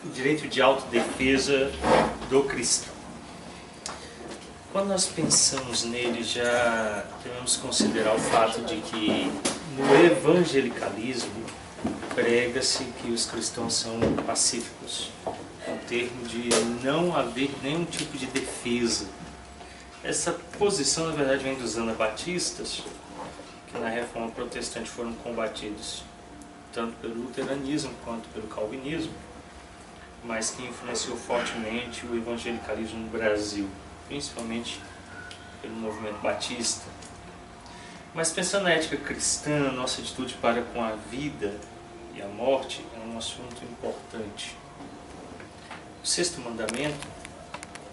o direito de autodefesa do cristão. Quando nós pensamos nele, já devemos considerar o fato de que no evangelicalismo prega-se que os cristãos são pacíficos, no termo de não haver nenhum tipo de defesa. Essa posição, na verdade, vem dos anabatistas, que na Reforma Protestante foram combatidos tanto pelo luteranismo quanto pelo calvinismo, mas que influenciou fortemente o evangelicalismo no Brasil, principalmente pelo movimento batista. Mas pensando na ética cristã, nossa atitude para com a vida e a morte é um assunto importante. O sexto mandamento,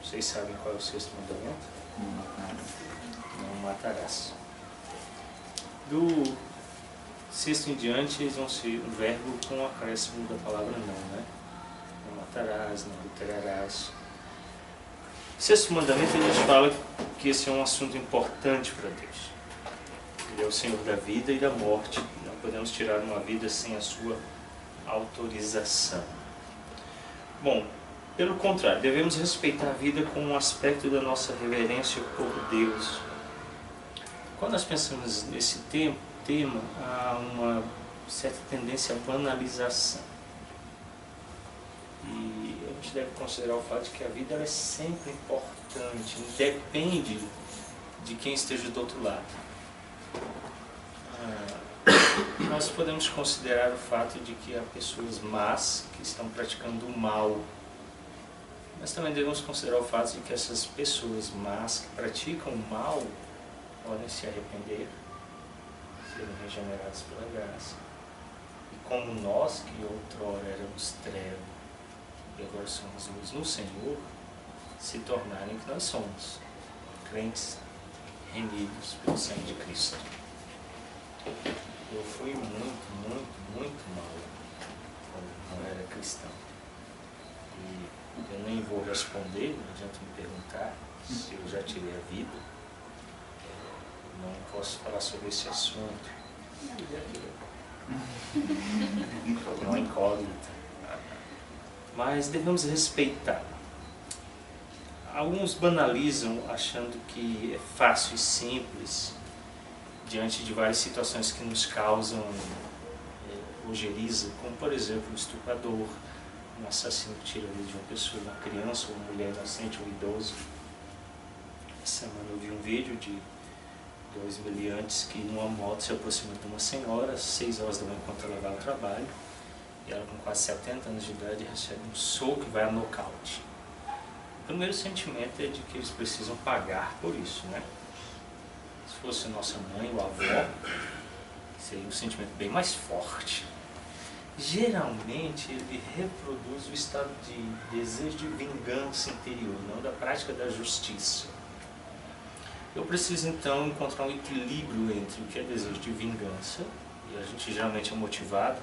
vocês sabem qual é o sexto mandamento? Não matarás. Do sexto em diante, eles vão ser um verbo com o acréscimo da palavra não, né? Não matarás, não adulterarás. O sexto mandamento, ele nos fala que esse é um assunto importante para Deus. Ele é o Senhor da vida e da morte. Não podemos tirar uma vida sem a sua autorização. Bom, pelo contrário, devemos respeitar a vida como um aspecto da nossa reverência por Deus. Quando nós pensamos nesse tema, há uma certa tendência à banalização. E a gente deve considerar o fato de que a vida é sempre importante, independe de quem esteja do outro lado. Nós podemos considerar o fato de que há pessoas más que estão praticando o mal, mas também devemos considerar o fato de que essas pessoas más que praticam o mal podem se arrepender, serem regeneradas pela graça. E como nós, que outrora éramos trevas e agora somos luz no Senhor, se tornarem o que nós somos, crentes remidos pelo sangue de Cristo. Eu fui muito mal quando não era cristão. E eu nem vou responder, não adianta me perguntar se eu já tirei a vida. Não posso falar sobre esse assunto. É uma incógnita. Mas devemos respeitar. Alguns banalizam achando que é fácil e simples diante de várias situações que nos causam ojeriza, como por exemplo um estuprador, um assassino que tira a vida de uma pessoa, uma criança, ou uma mulher inocente, ou um idoso. Essa semana eu vi um vídeo de dois meliantes que numa moto se aproximam de uma senhora às 6 horas da manhã enquanto ela vai ao trabalho, e ela com quase 70 anos de idade recebe um soco e vai a nocaute. O primeiro sentimento é de que eles precisam pagar por isso, né? Se fosse nossa mãe ou avó, seria um sentimento bem mais forte. Geralmente ele reproduz o estado de desejo de vingança interior, não da prática da justiça. Eu preciso então encontrar um equilíbrio entre o que é desejo de vingança, e a gente geralmente é motivado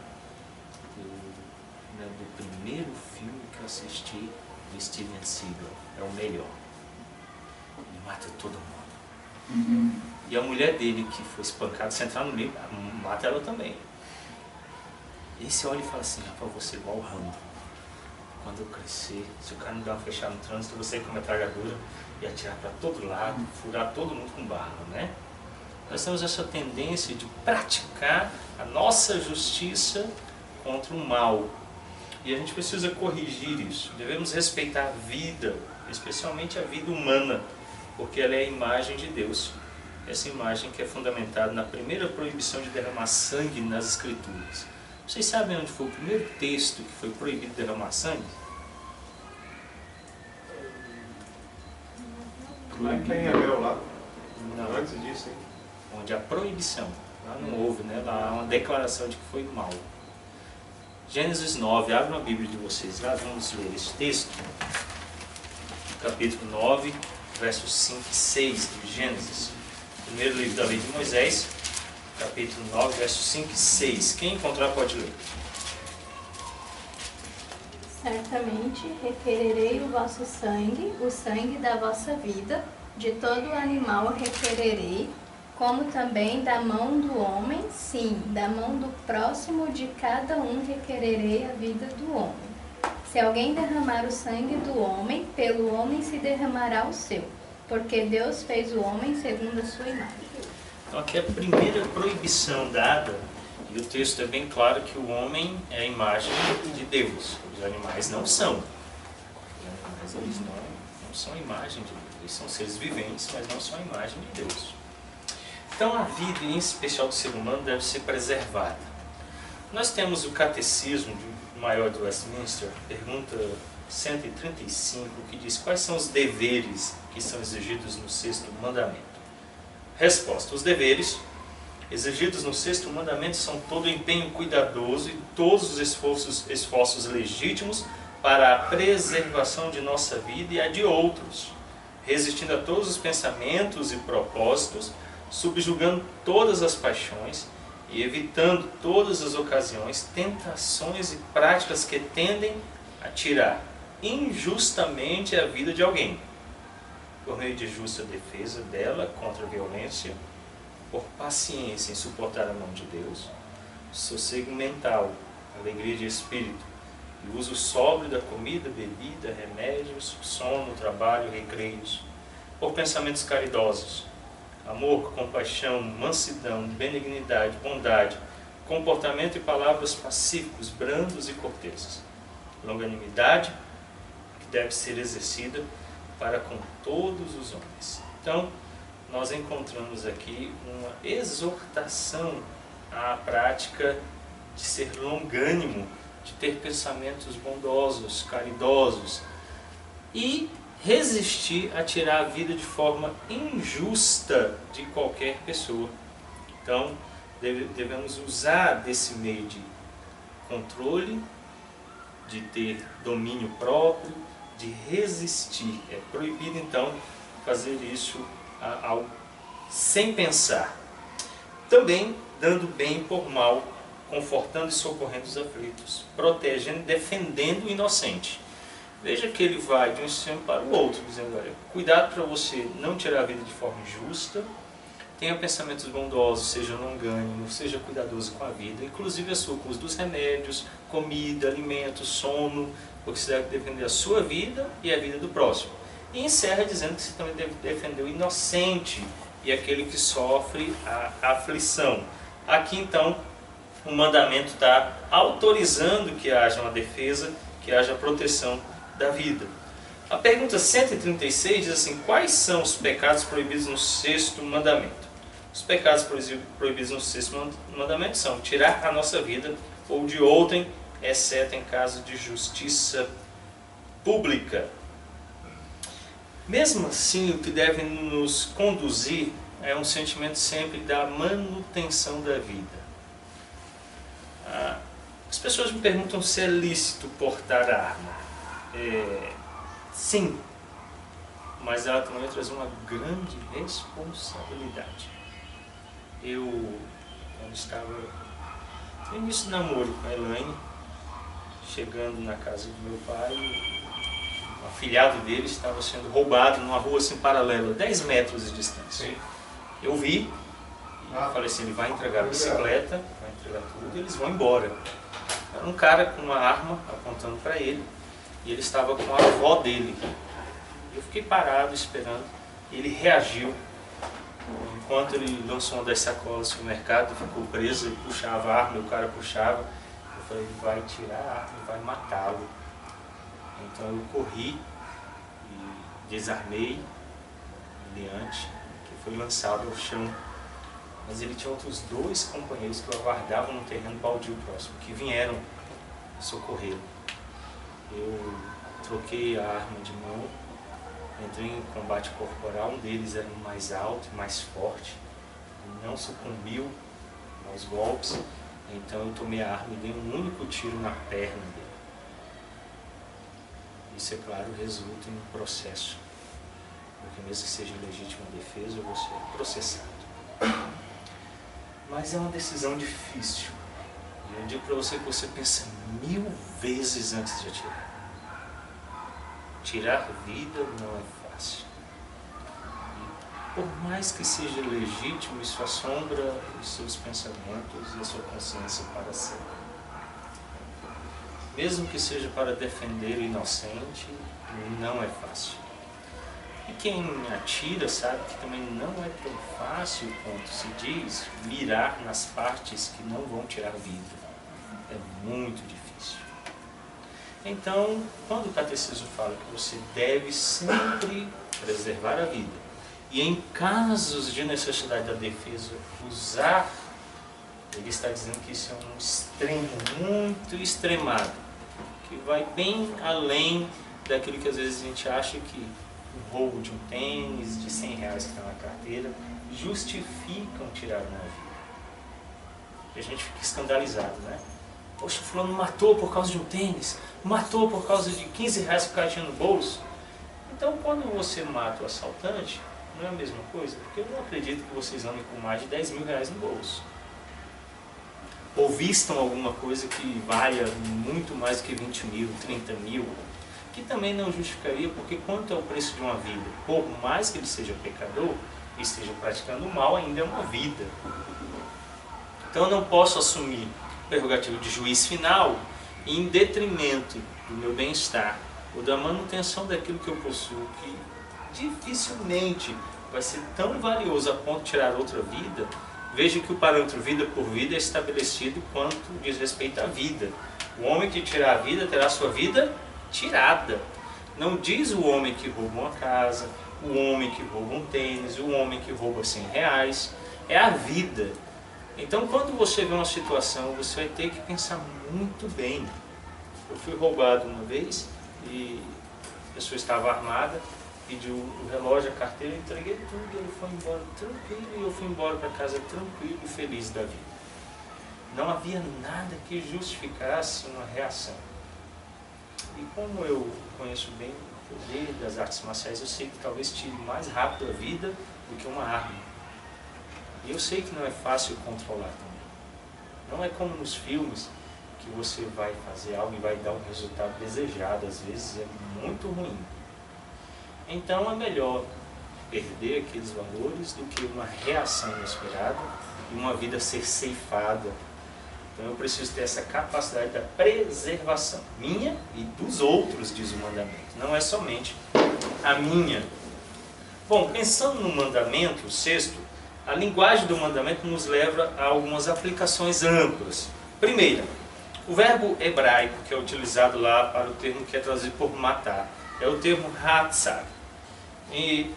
do primeiro filme que eu assisti do Steven Seagal, é o melhor. Ele mata todo mundo. E a mulher dele, que foi espancada, se entrar no meio, mata ela também. E aí você olha e fala assim, rapaz, você é igual o Rambo. Quando eu crescer, se o cara me dar uma fechada no trânsito, eu vou sair com a metralhadora e atirar para todo lado, furar todo mundo com barra, né? Nós temos essa tendência de praticar a nossa justiça contra o mal. E a gente precisa corrigir isso. Devemos respeitar a vida, especialmente a vida humana, porque ela é a imagem de Deus. Essa imagem que é fundamentada na primeira proibição de derramar sangue nas Escrituras. Vocês sabem onde foi o primeiro texto que foi proibido derramar sangue? Lá em Abel, lá. Não. Antes disso, hein? Onde a proibição, lá não houve, né? Lá há uma declaração de que foi mal. Gênesis 9, abre uma Bíblia de vocês lá, vamos ler esse texto. Capítulo 9, versos 5 e 6 de Gênesis. Primeiro livro da lei de Moisés, capítulo 9, versos 5 e 6. Quem encontrar pode ler. Certamente requererei o vosso sangue, o sangue da vossa vida, de todo animal requererei, como também da mão do homem, sim, da mão do próximo de cada um requererei a vida do homem. Se alguém derramar o sangue do homem, pelo homem se derramará o seu, porque Deus fez o homem segundo a sua imagem. Então aqui é a primeira proibição dada, e o texto é bem claro que o homem é a imagem de Deus. Os animais não são. Os animais eles não são a imagem de Deus. Eles são seres viventes, mas não são a imagem de Deus. Então a vida, em especial do ser humano, deve ser preservada. Nós temos o Catecismo Maior de Westminster, pergunta 135, que diz: quais são os deveres que são exigidos no sexto mandamento? Resposta: os deveres exigidos no sexto mandamento são todo o empenho cuidadoso e todos os esforços legítimos para a preservação de nossa vida e a de outros, resistindo a todos os pensamentos e propósitos, subjugando todas as paixões e evitando todas as ocasiões, tentações e práticas que tendem a tirar injustamente a vida de alguém, por meio de justa defesa dela contra a violência, por paciência em suportar a mão de Deus, sossego mental, alegria de espírito, e uso sóbrio da comida, bebida, remédios, sono, trabalho, recreios, por pensamentos caridosos, amor, compaixão, mansidão, benignidade, bondade, comportamento e palavras pacíficos, brandos e corteses, longanimidade, que deve ser exercida para com todos os homens. Então, nós encontramos aqui uma exortação à prática de ser longânimo, de ter pensamentos bondosos, caridosos e resistir a tirar a vida de forma injusta de qualquer pessoa. Então, devemos usar desse meio de controle, de ter domínio próprio, de resistir. É proibido, então, fazer isso sem pensar. Também dando bem por mal, confortando e socorrendo os aflitos, protegendo e defendendo o inocente. Veja que ele vai de um extremo para o outro, dizendo: olha, cuidado para você não tirar a vida de forma injusta, tenha pensamentos bondosos, seja longânimo, seja cuidadoso com a vida, inclusive a sua, com os dos remédios, comida, alimento, sono, porque você deve defender a sua vida e a vida do próximo. E encerra dizendo que você também deve defender o inocente e aquele que sofre a aflição. Aqui então o mandamento está autorizando que haja uma defesa, que haja proteção da vida. A pergunta 136 diz assim: quais são os pecados proibidos no sexto mandamento? Os pecados proibidos no sexto mandamento são tirar a nossa vida ou de outrem, exceto em caso de justiça pública. Mesmo assim, o que deve nos conduzir é um sentimento sempre da manutenção da vida. As pessoas me perguntam se é lícito portar arma. Sim, mas ela também traz uma grande responsabilidade. Eu, quando estava no início do namoro com a Elaine, chegando na casa do meu pai, o afilhado dele estava sendo roubado numa rua assim paralela, 10 metros de distância. Eu vi e falei assim: ele vai entregar a bicicleta, vai entregar tudo e eles vão embora. Era um cara com uma arma apontando para ele e ele estava com a avó dele. Eu fiquei parado esperando e ele reagiu. Enquanto ele lançou uma das sacolas no mercado, ficou preso, ele puxava a arma, o cara puxava. Eu falei: ele vai tirar a arma e vai matá-lo. Então eu corri e desarmei ele antes, que foi lançado ao chão. Mas ele tinha outros 2 companheiros que o aguardavam no terreno baldio próximo, que vieram socorrê-lo. Eu troquei a arma de mão, entrei em combate corporal. Um deles era mais alto, mais forte, não sucumbiu aos golpes. Então eu tomei a arma e dei um único tiro na perna dele. Isso, é claro, resulta em um processo, porque mesmo que seja legítima defesa, eu vou ser processado. Mas é uma decisão difícil. E eu digo para você que você pensa 1000 vezes antes de atirar. Tirar vida não é fácil. E por mais que seja legítimo, isso assombra os seus pensamentos e a sua consciência para sempre. mesmo que seja para defender o inocente, não é fácil. E quem atira sabe que também não é tão fácil quanto se diz mirar nas partes que não vão tirar vida. É muito difícil. Então, quando o catecismo fala que você deve sempre preservar a vida e em casos de necessidade da defesa usar, ele está dizendo que isso é um extremo muito extremado, que vai bem além daquilo que às vezes a gente acha que o roubo de um tênis de R$100 que está na carteira justificam tirar uma vida. E a gente fica escandalizado, né? Poxa, fulano matou por causa de um tênis, matou por causa de R$15 que o cara tinha no bolso. Então, quando você mata o assaltante, não é a mesma coisa? Porque eu não acredito que vocês andem com mais de R$10 mil no bolso. Ou vistam alguma coisa que valha muito mais do que 20 mil, 30 mil, que também não justificaria, porque quanto é o preço de uma vida? Por mais que ele seja pecador e esteja praticando o mal, ainda é uma vida. Então eu não posso assumir prerrogativa de juiz final em detrimento do meu bem-estar ou da manutenção daquilo que eu possuo, que dificilmente vai ser tão valioso a ponto de tirar outra vida. Veja que o parâmetro vida por vida é estabelecido quanto diz respeito à vida. O homem que tirar a vida terá sua vida tirada. Não diz o homem que rouba uma casa, o homem que rouba um tênis, o homem que rouba R$100. É a vida. Então, quando você vê uma situação, você vai ter que pensar muito bem. Eu fui roubado uma vez e a pessoa estava armada, pediu o relógio, a carteira, eu entreguei tudo, ele foi embora tranquilo e eu fui embora para casa tranquilo e feliz da vida. Não havia nada que justificasse uma reação. E como eu conheço bem o poder das artes marciais, eu sei que talvez tire mais rápido a vida do que uma arma. E eu sei que não é fácil controlar também. Não é como nos filmes, que você vai fazer algo e vai dar um resultado desejado. Às vezes é muito ruim. Então é melhor perder aqueles valores do que uma reação inesperada e uma vida ser ceifada. Então eu preciso ter essa capacidade da preservação, minha e dos outros, diz o mandamento. Não é somente a minha. Bom, pensando no mandamento, o sexto, a linguagem do mandamento nos leva a algumas aplicações amplas. Primeira, o verbo hebraico que é utilizado lá para o termo que é traduzido por matar, é o termo hatzar. E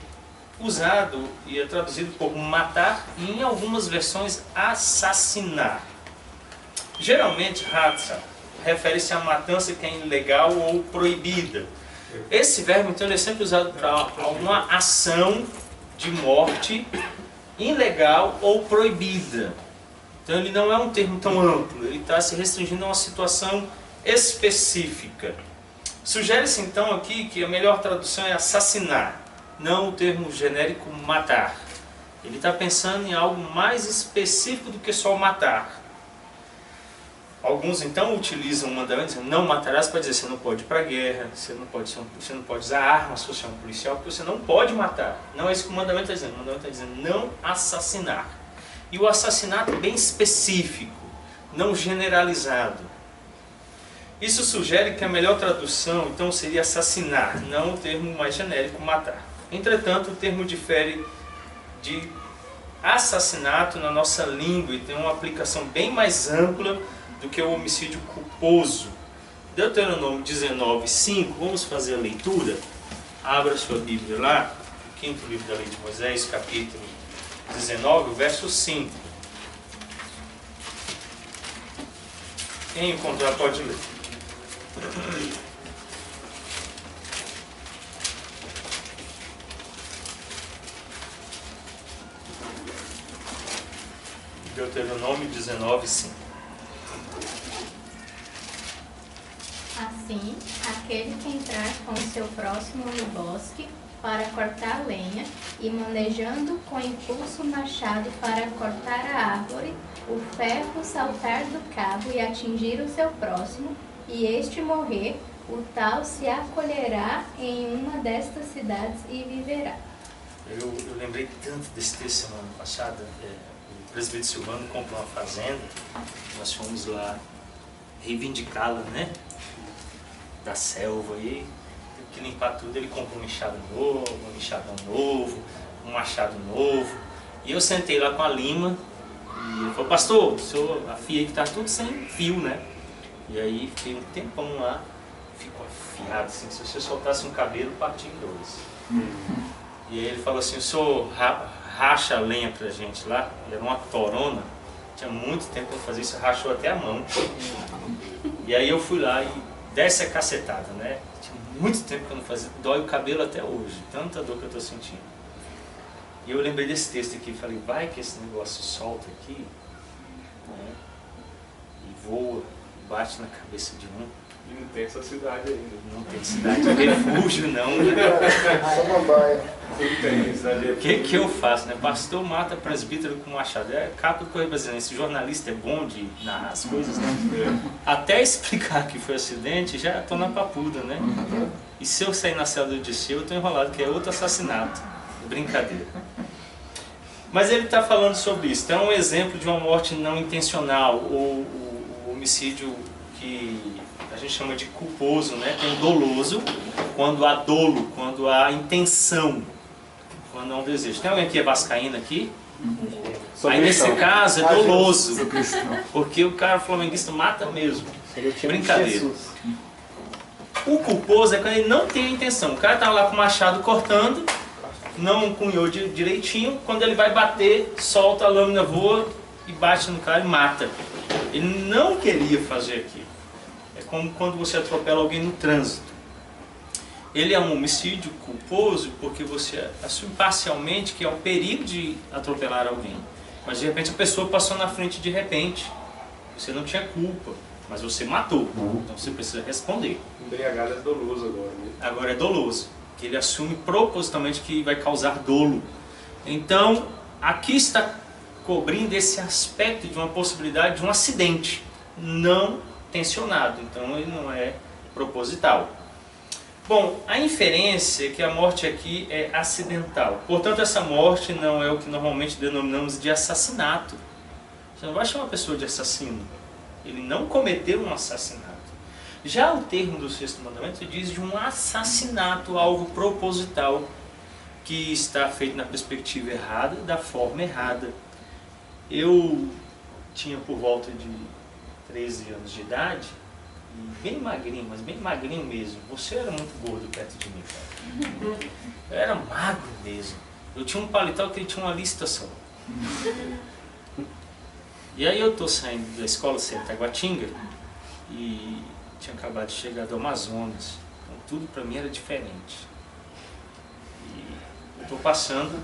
usado e é traduzido por matar e em algumas versões assassinar. Geralmente, hatzar refere-se à matança que é ilegal ou proibida. Esse verbo, então, ele é sempre usado para alguma ação de morte ilegal ou proibida. Então ele não é um termo tão amplo, ele está se restringindo a uma situação específica. Sugere-se então aqui que a melhor tradução é assassinar, não o termo genérico matar. Ele está pensando em algo mais específico do que só matar. Alguns então utilizam o mandamento dizendo não matarás para dizer que você não pode ir para a guerra, você não pode usar arma se você é um policial, porque você não pode matar. Não é isso que o mandamento está dizendo. O mandamento está dizendo não assassinar. E o assassinato bem específico, não generalizado. Isso sugere que a melhor tradução então seria assassinar, não o termo mais genérico matar. Entretanto, o termo difere de assassinato na nossa língua e tem uma aplicação bem mais ampla do que o homicídio culposo. Deuteronômio 19:5, vamos fazer a leitura? Abra sua Bíblia lá, o quinto livro da lei de Moisés, capítulo 19, verso 5. Quem encontrar pode ler. Deuteronômio 19:5. Assim, aquele que entrar com o seu próximo no bosque para cortar lenha e manejando com impulso o machado para cortar a árvore, o ferro saltar do cabo e atingir o seu próximo, e este morrer, o tal se acolherá em uma destas cidades e viverá. Eu lembrei tanto desse texto semana passada. O presbítero Silvano comprou uma fazenda, nós fomos lá reivindicá-la, né? Da selva aí, teve que limpar tudo. Ele comprou um enxado novo, um enxadão novo, um machado novo. E eu sentei lá com a lima e ele falou: pastor, o senhor afia aí que tá tudo sem fio, né? E aí fiquei um tempão lá, ficou afiado assim, se você soltasse um cabelo, partia em dois. E aí ele falou assim: o senhor racha a lenha pra gente lá. Ele era uma torona, tinha muito tempo pra fazer isso, rachou até a mão. E aí eu fui lá e desce a cacetada, né? Tinha muito tempo que eu não fazia, dói o cabelo até hoje, tanta dor que eu tô sentindo. E eu lembrei desse texto aqui, falei: vai que esse negócio solta aqui, né? E voa, bate na cabeça de um. E não tem essa cidade ainda. Não tem cidade de refúgio, não, né? Não tem cidade. O que eu faço, né? Pastor mata presbítero com machado. É capa do Correio Brasileiro. Esse jornalista é bom de narrar as coisas, né? Até explicar que foi acidente, já tô na papuda, né? E se eu sair na cela do Odisseu, eu tô enrolado, que é outro assassinato. Brincadeira. Mas ele está falando sobre isso. Então é um exemplo de uma morte não intencional, ou o homicídio que a gente chama de culposo, né? Tem doloso, quando há dolo, quando há intenção, quando há um desejo. Tem alguém que é vascaíno aqui? Aí nesse caso é doloso, porque o cara flamenguista mata mesmo. Brincadeira. O culposo é quando ele não tem a intenção. O cara tá lá com o machado cortando, não cunhou direitinho, quando ele vai bater, solta a lâmina, voa e bate no cara e mata. Ele não queria fazer aquilo. É como quando você atropela alguém no trânsito. Ele é um homicídio culposo porque você assume parcialmente que é o perigo de atropelar alguém. Mas de repente a pessoa passou na frente de repente. Você não tinha culpa, mas você matou. Então você precisa responder. Embriagado é doloso agora, né? Agora é doloso, que ele assume propositalmente que vai causar dolo. Então, aqui está cobrindo esse aspecto de uma possibilidade de um acidente não tensionado. Então ele não é proposital. Bom, a inferência é que a morte aqui é acidental. Portanto, essa morte não é o que normalmente denominamos de assassinato. Você não vai chamar a pessoa de assassino. Ele não cometeu um assassinato. Já o termo do sexto mandamento diz de um assassinato, algo proposital, que está feito na perspectiva errada, da forma errada. Eu tinha por volta de 13 anos de idade, e bem magrinho, mas bem magrinho mesmo. Você era muito gordo perto de mim, cara. Eu era magro mesmo. Eu tinha um paletó que ele tinha uma lista só. E aí eu tô saindo da escola cedo, Taguatinga, e tinha acabado de chegar do Amazonas. Então tudo pra mim era diferente. E eu tô passando,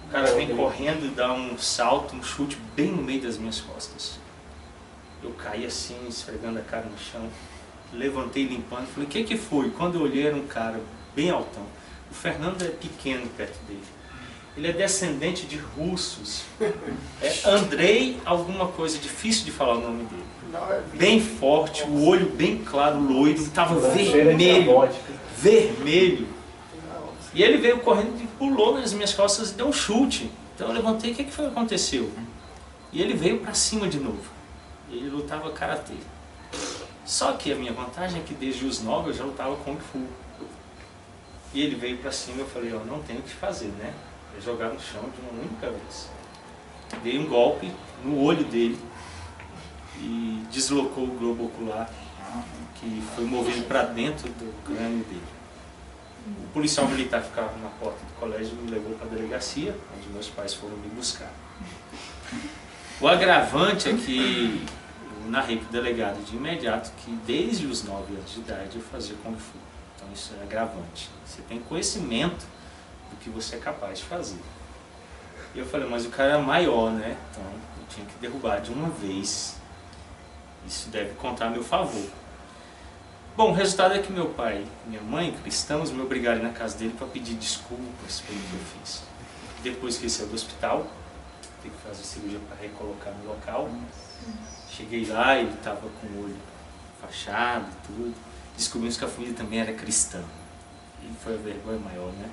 o cara vem correndo e dá um salto, um chute bem no meio das minhas costas. Eu caí assim, esfregando a cara no chão, levantei limpando, falei: o que foi? Quando eu olhei, era um cara bem altão. O Fernando é pequeno perto dele. Ele é descendente de russos. É Andrei alguma coisa, difícil de falar o nome dele. Bem forte, o olho bem claro, loiro, estava vermelho. Vermelho. E ele veio correndo e pulou nas minhas costas e deu um chute. Então eu levantei: o que foi que aconteceu? E ele veio para cima de novo. Ele lutava karatê. Só que a minha vantagem é que desde os 9 eu já lutava kung fu. E ele veio pra cima e eu falei: ó, não tenho o que fazer, né? É jogar no chão de uma única vez. Dei um golpe no olho dele e deslocou o globo ocular, que foi movido para dentro do crânio dele. O policial militar que ficava na porta do colégio me levou para a delegacia, onde meus pais foram me buscar. O agravante é que eu narrei para o delegado de imediato que desde os 9 anos de idade eu fazia Kung Fu. Então isso é agravante. Você tem conhecimento do que você é capaz de fazer. E eu falei: mas o cara é maior, né? Então eu tinha que derrubar de uma vez. Isso deve contar a meu favor. Bom, o resultado é que meu pai e minha mãe, cristãos, me obrigaram a ir na casa dele para pedir desculpas pelo que eu fiz. Depois que ele saiu do hospital, tive que fazer cirurgia para recolocar no local. Cheguei lá, ele estava com o olho fachado e tudo. Descobrimos que a família também era cristã. E foi a vergonha maior, né?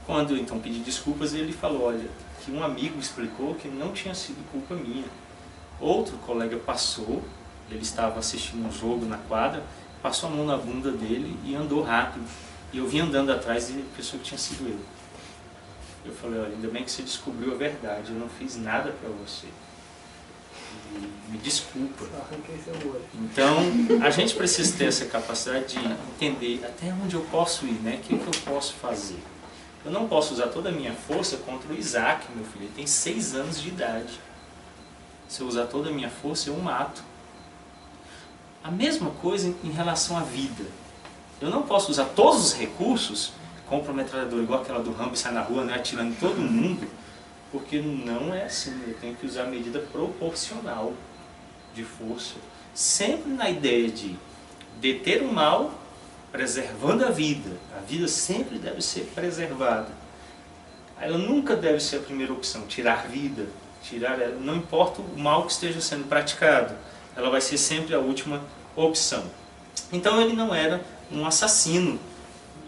Quando eu então pedi desculpas, ele falou: olha, que um amigo explicou que não tinha sido culpa minha. Outro colega passou Ele estava assistindo um jogo na quadra, passou a mão na bunda dele e andou rápido. E eu vim andando atrás e pensou que tinha sido eu. Eu falei, olha, ainda bem que você descobriu a verdade, eu não fiz nada para você. E me desculpa. Então, a gente precisa ter essa capacidade de entender até onde eu posso ir, né? O que eu posso fazer. Eu não posso usar toda a minha força contra o Isaac, meu filho. Ele tem 6 anos de idade. Se eu usar toda a minha força, eu o mato. A mesma coisa em relação à vida. Eu não posso usar todos os recursos, compra uma metralhadora igual aquela do Rambo e sai na rua, né, atirando em todo mundo, porque não é assim. Eu tenho que usar a medida proporcional de força. Sempre na ideia de deter o mal, preservando a vida. A vida sempre deve ser preservada. Ela nunca deve ser a primeira opção, tirar vida. Tirar ela, não importa o mal que esteja sendo praticado, ela vai ser sempre a última opção. Então ele não era um assassino,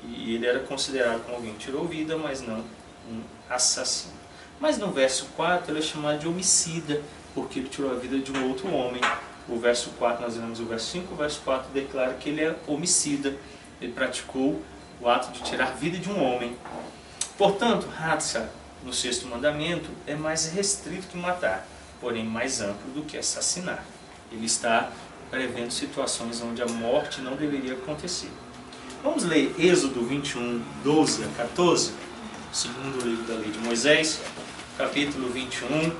e ele era considerado como alguém que tirou vida, mas não um assassino. Mas no verso 4 ele é chamado de homicida, porque ele tirou a vida de um outro homem. O verso 4, nós lemos o verso 5, o verso 4 declara que ele é homicida, ele praticou o ato de tirar a vida de um homem. Portanto, Hatsa, no 6º mandamento, é mais restrito que matar, porém mais amplo do que assassinar. Ele está prevendo situações onde a morte não deveria acontecer. Vamos ler Êxodo 21, 12 a 14, segundo livro da lei de Moisés, capítulo 21,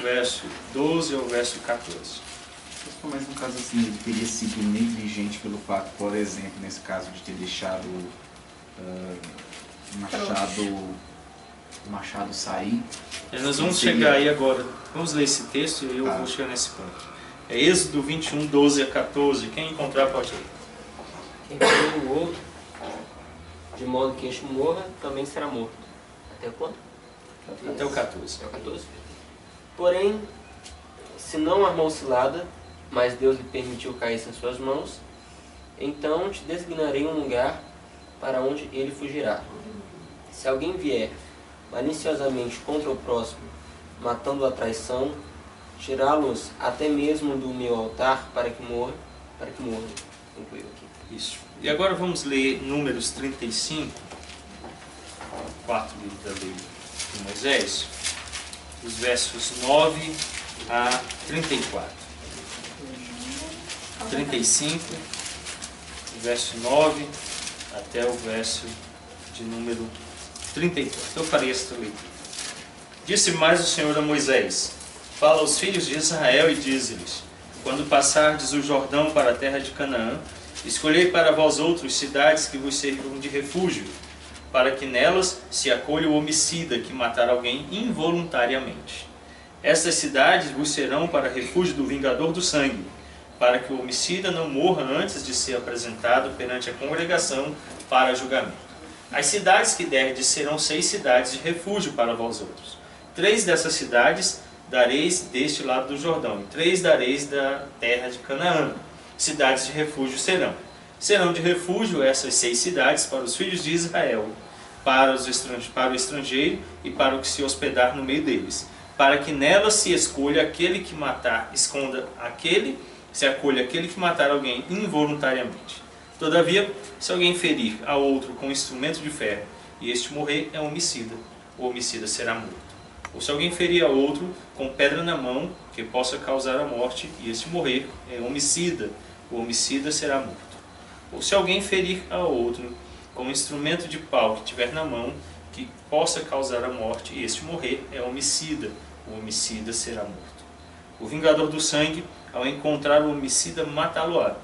verso 12 ao verso 14. Mas no caso assim, ele teria sido negligente pelo fato, por exemplo, nesse caso de ter deixado o machado sair. Nós vamos chegar aí agora. Vamos ler esse texto e eu vou chegar nesse ponto. É Êxodo 21, 12 a 14. Quem encontrar pode ler. Quem ferir o outro, de modo que este morra, também será morto. Até quando? Até o 14. Até o 14. Porém, se não armou cilada, mas Deus lhe permitiu cair em suas mãos, então te designarei um lugar para onde ele fugirá. Se alguém vier maliciosamente contra o próximo, matando a traição, tirá-los até mesmo do meu altar para que morra, concluiu aqui. Isso. E agora vamos ler Números 35, 4 livro da lei de Moisés, os versos 9 a 34. 35, verso 9 até o verso de número 34. Eu farei esta leitura. Disse mais o Senhor a Moisés: fala aos filhos de Israel e dize-lhes: quando passardes o Jordão para a terra de Canaã, escolhei para vós outros cidades que vos sirvam de refúgio, para que nelas se acolha o homicida que matar alguém involuntariamente. Estas cidades vos serão para refúgio do vingador do sangue, para que o homicida não morra antes de ser apresentado perante a congregação para julgamento. As cidades que derdes serão 6 cidades de refúgio para vós outros. 3 dessas cidades dareis deste lado do Jordão, e 3 dareis da terra de Canaã. Cidades de refúgio serão. Serão de refúgio essas 6 cidades para os filhos de Israel, para o estrangeiro e para o que se hospedar no meio deles, para que nelas se escolha aquele que matar, se acolha aquele que matar alguém involuntariamente. Todavia, se alguém ferir a outro com instrumento de ferro e este morrer, é homicida. O homicida será morto. Ou se alguém ferir a outro com pedra na mão que possa causar a morte e este morrer, é homicida. O homicida será morto. Ou se alguém ferir a outro com instrumento de pau que tiver na mão que possa causar a morte e este morrer, é homicida. O homicida será morto. O vingador do sangue, ao encontrar o homicida, matá-lo-á.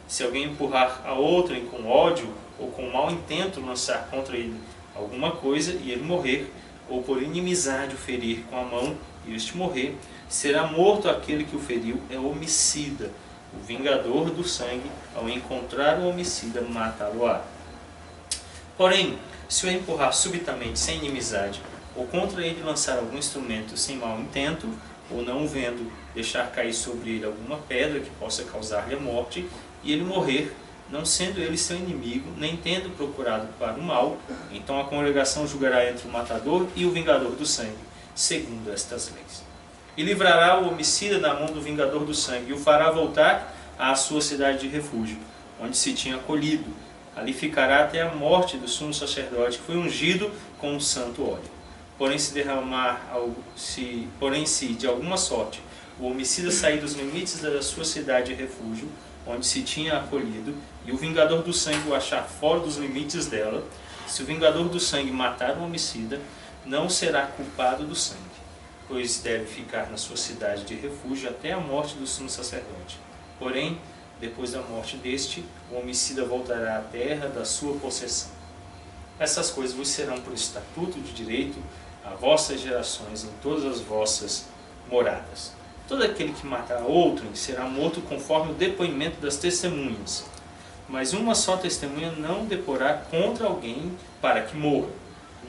Se alguém empurrar a outrem com ódio ou com mau intento lançar contra ele alguma coisa e ele morrer, ou por inimizade o ferir com a mão e este morrer, será morto aquele que o feriu, é homicida. O vingador do sangue, ao encontrar o homicida, matá-lo-á. Porém, se o empurrar subitamente sem inimizade, ou contra ele lançar algum instrumento sem mau intento, ou não o vendo, deixar cair sobre ele alguma pedra que possa causar-lhe a morte, e ele morrer, não sendo ele seu inimigo, nem tendo procurado para o mal, então a congregação julgará entre o matador e o vingador do sangue, segundo estas leis. E livrará o homicida da mão do vingador do sangue, e o fará voltar à sua cidade de refúgio, onde se tinha acolhido. Ali ficará até a morte do sumo sacerdote, que foi ungido com um santo óleo. Porém, se de alguma sorte o homicida sair dos limites da sua cidade de refúgio, onde se tinha acolhido, e o vingador do sangue o achar fora dos limites dela, se o vingador do sangue matar o homicida, não será culpado do sangue, pois deve ficar na sua cidade de refúgio até a morte do sumo sacerdote. Porém, depois da morte deste, o homicida voltará à terra da sua possessão. Essas coisas vos serão por estatuto de direito a vossas gerações em todas as vossas moradas. Todo aquele que matar outrem será morto conforme o depoimento das testemunhas. Mas uma só testemunha não deporá contra alguém para que morra.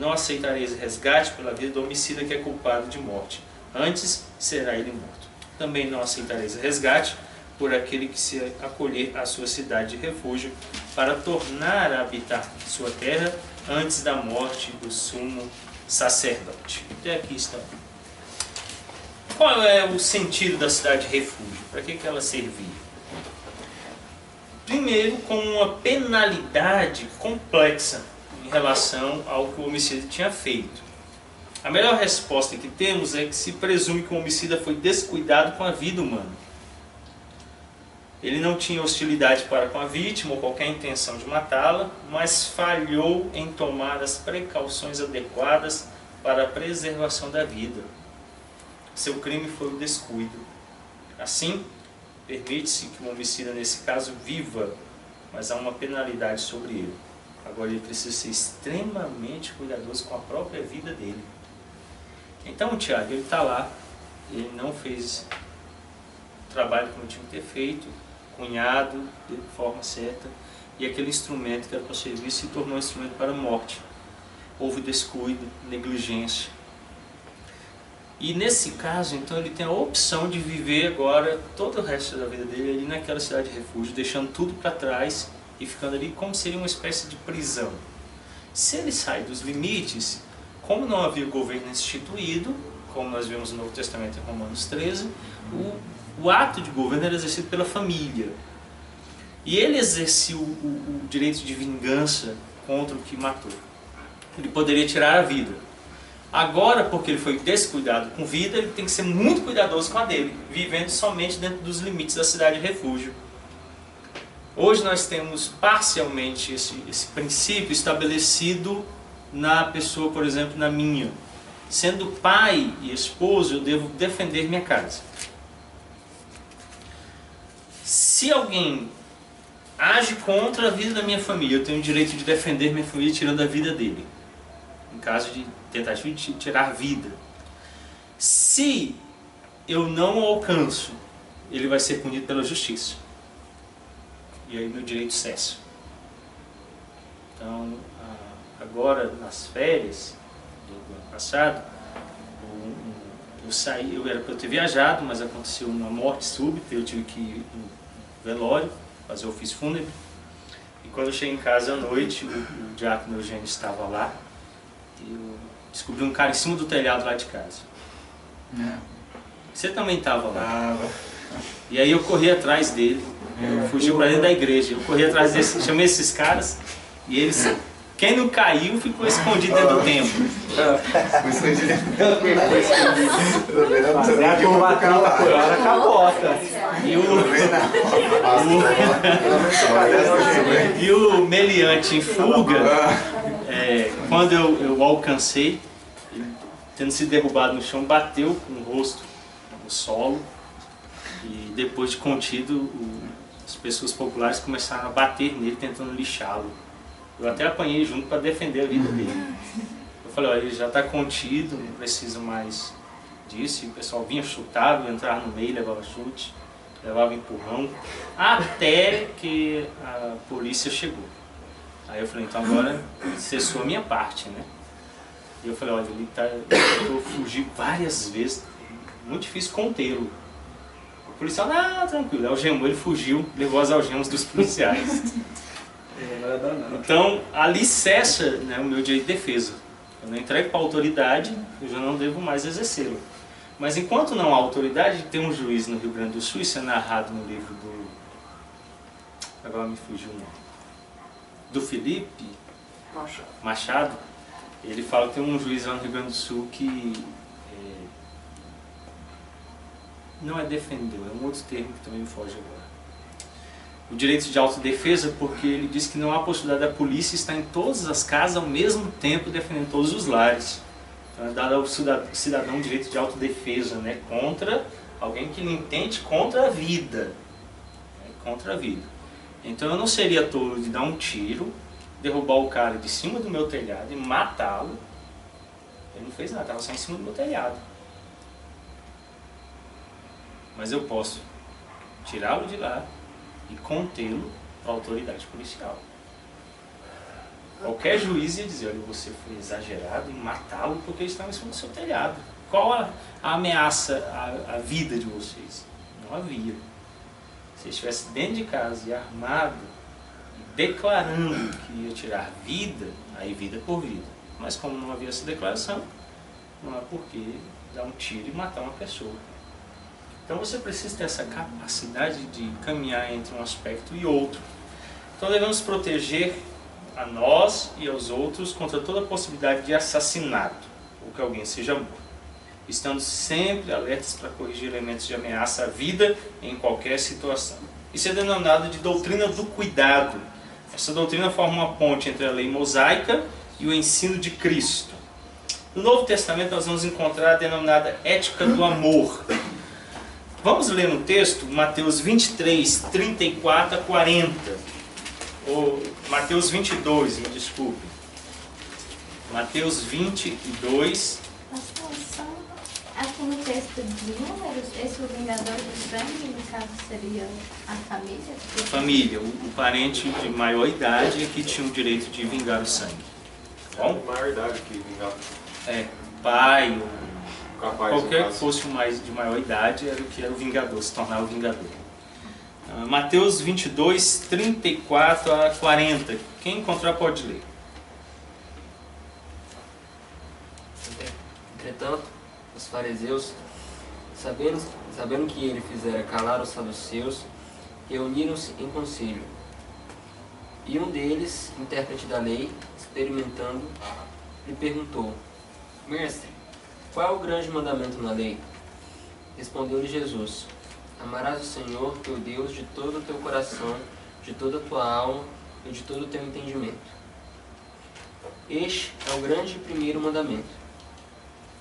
Não aceitareis resgate pela vida do homicida que é culpado de morte. Antes será ele morto. Também não aceitareis resgate por aquele que se acolher à sua cidade de refúgio para tornar a habitar sua terra antes da morte do sumo sacerdote. Até aqui está. Qual é o sentido da cidade de refúgio? Para que ela servia? Primeiro, como uma penalidade complexa em relação ao que o homicida tinha feito. A melhor resposta que temos é que se presume que o homicida foi descuidado com a vida humana. Ele não tinha hostilidade para com a vítima ou qualquer intenção de matá-la, mas falhou em tomar as precauções adequadas para a preservação da vida. Seu crime foi o descuido. Assim, permite-se que o homicida, nesse caso, viva, mas há uma penalidade sobre ele. Agora ele precisa ser extremamente cuidadoso com a própria vida dele. Então o Tiago, ele está lá, ele não fez o trabalho como tinha que ter feito, cunhado de forma certa, e aquele instrumento que era para servir se tornou um instrumento para a morte. Houve descuido, negligência. E nesse caso, então, ele tem a opção de viver agora todo o resto da vida dele ali naquela cidade de refúgio, deixando tudo para trás e ficando ali como seria uma espécie de prisão. Se ele sai dos limites, como não havia governo instituído, como nós vemos no Novo Testamento em Romanos 13, o ato de governo era exercido pela família. E ele exercia o direito de vingança contra o que matou. Ele poderia tirar a vida. Agora, porque ele foi descuidado com vida, ele tem que ser muito cuidadoso com a dele, vivendo somente dentro dos limites da cidade de refúgio. Hoje nós temos parcialmente esse princípio estabelecido na pessoa, por exemplo, na minha. Sendo pai e esposo, eu devo defender minha casa. Se alguém age contra a vida da minha família, eu tenho o direito de defender minha família tirando a vida dele. Em caso de tentativa de tirar vida. Se eu não o alcanço, ele vai ser punido pela justiça. E aí meu direito cessa. Então, agora nas férias do ano passado, eu era para eu ter viajado, mas aconteceu uma morte súbita, eu tive que ir no velório, fazer o ofício fúnebre. E quando eu cheguei em casa à noite, o diácono Eugênio estava lá, e eu descobri um cara em cima do telhado lá de casa. Você também estava lá. E aí eu corri atrás dele, eu fugi para dentro da igreja, eu corri atrás desse, chamei esses caras, e eles... Quem não caiu ficou escondido dentro do templo. E o meliante em fuga, quando eu alcancei, ele, tendo sido derrubado no chão, bateu com o rosto no solo. E depois de contido, as pessoas populares começaram a bater nele, tentando lixá-lo. Eu até apanhei junto para defender a vida dele. Eu falei, olha, ele já está contido, não precisa mais disso. E o pessoal vinha, chutava, entrar no meio, levava chute, levava empurrão, até que a polícia chegou. Aí eu falei, então agora cessou a minha parte, né? E eu falei, olha, ele tentou fugir várias vezes, muito difícil contê-lo. O policial, não, tranquilo, algemou, ele fugiu, levou as algemas dos policiais. Então, ali cessa, né, o meu direito de defesa. Eu não entrego para a autoridade, eu já não devo mais exercê-lo. Mas enquanto não há autoridade, tem um juiz no Rio Grande do Sul, isso é narrado no livro do... Agora me fugiu o nome. Do Felipe Machado. Ele fala que tem um juiz lá no Rio Grande do Sul que não é defendeu, é um outro termo que também me foge agora. O direito de autodefesa, porque ele diz que não há possibilidade da polícia estar em todas as casas ao mesmo tempo defendendo todos os lares. Então é dado ao cidadão o direito de autodefesa, né, contra alguém que não entende contra a vida. Contra a vida. Então eu não seria tolo de dar um tiro, derrubar o cara de cima do meu telhado e matá-lo. Ele não fez nada, estava só em cima do meu telhado. Mas eu posso tirá-lo de lá e contê-lo para a autoridade policial. Qualquer juiz ia dizer, olha, você foi exagerado em matá-lo porque ele estava em cima do seu telhado. Qual a ameaça à vida de vocês? Não havia. Se ele estivesse dentro de casa e armado, e declarando que ia tirar vida, aí vida por vida. Mas como não havia essa declaração, não há por que dar um tiro e matar uma pessoa. Então você precisa ter essa capacidade de caminhar entre um aspecto e outro. Então devemos proteger a nós e aos outros contra toda possibilidade de assassinato, ou que alguém seja morto, estando sempre alertas para corrigir elementos de ameaça à vida em qualquer situação. Isso é denominado de doutrina do cuidado. Essa doutrina forma uma ponte entre a lei mosaica e o ensino de Cristo. No Novo Testamento nós vamos encontrar a denominada ética do amor. Vamos ler no texto Mateus 23, 34 a 40. Ou Mateus 22, me desculpe. Mateus 22. Pastor, só aqui no texto de Números, esse o vingador do sangue, no caso, seria a família? A família, o parente de maior idade é que tinha o direito de vingar o sangue. Bom? Maior idade que vingava. Pai, Capaz, qualquer que fosse de maior idade era o que era o vingador, se tornava o vingador. Mateus 22, 34 a 40. Quem encontrar pode ler. Entretanto, os fariseus, sabendo que ele fizera calar os saduceus, reuniram-se em conselho. E um deles, intérprete da lei, experimentando, lhe perguntou: Mestre, qual é o grande mandamento na lei? Respondeu-lhe Jesus: Amarás o Senhor teu Deus de todo o teu coração, de toda a tua alma e de todo o teu entendimento. Este é o grande e primeiro mandamento.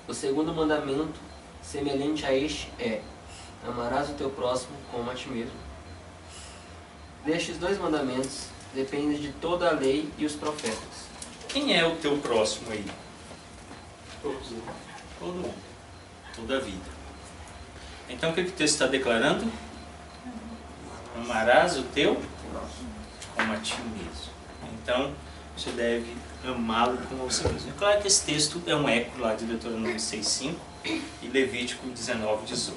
O segundo mandamento, semelhante a este, é: amarás o teu próximo como a ti mesmo. Destes dois mandamentos depende de toda a lei e os profetas. Quem é o teu próximo aí? Todos. Todo mundo. Toda a vida. Então o que o texto está declarando? Amarás o teu como a ti mesmo. Então você deve amá-lo como você mesmo. É claro que esse texto é um eco lá de Deuteronômio 6,5 e Levítico 19,18.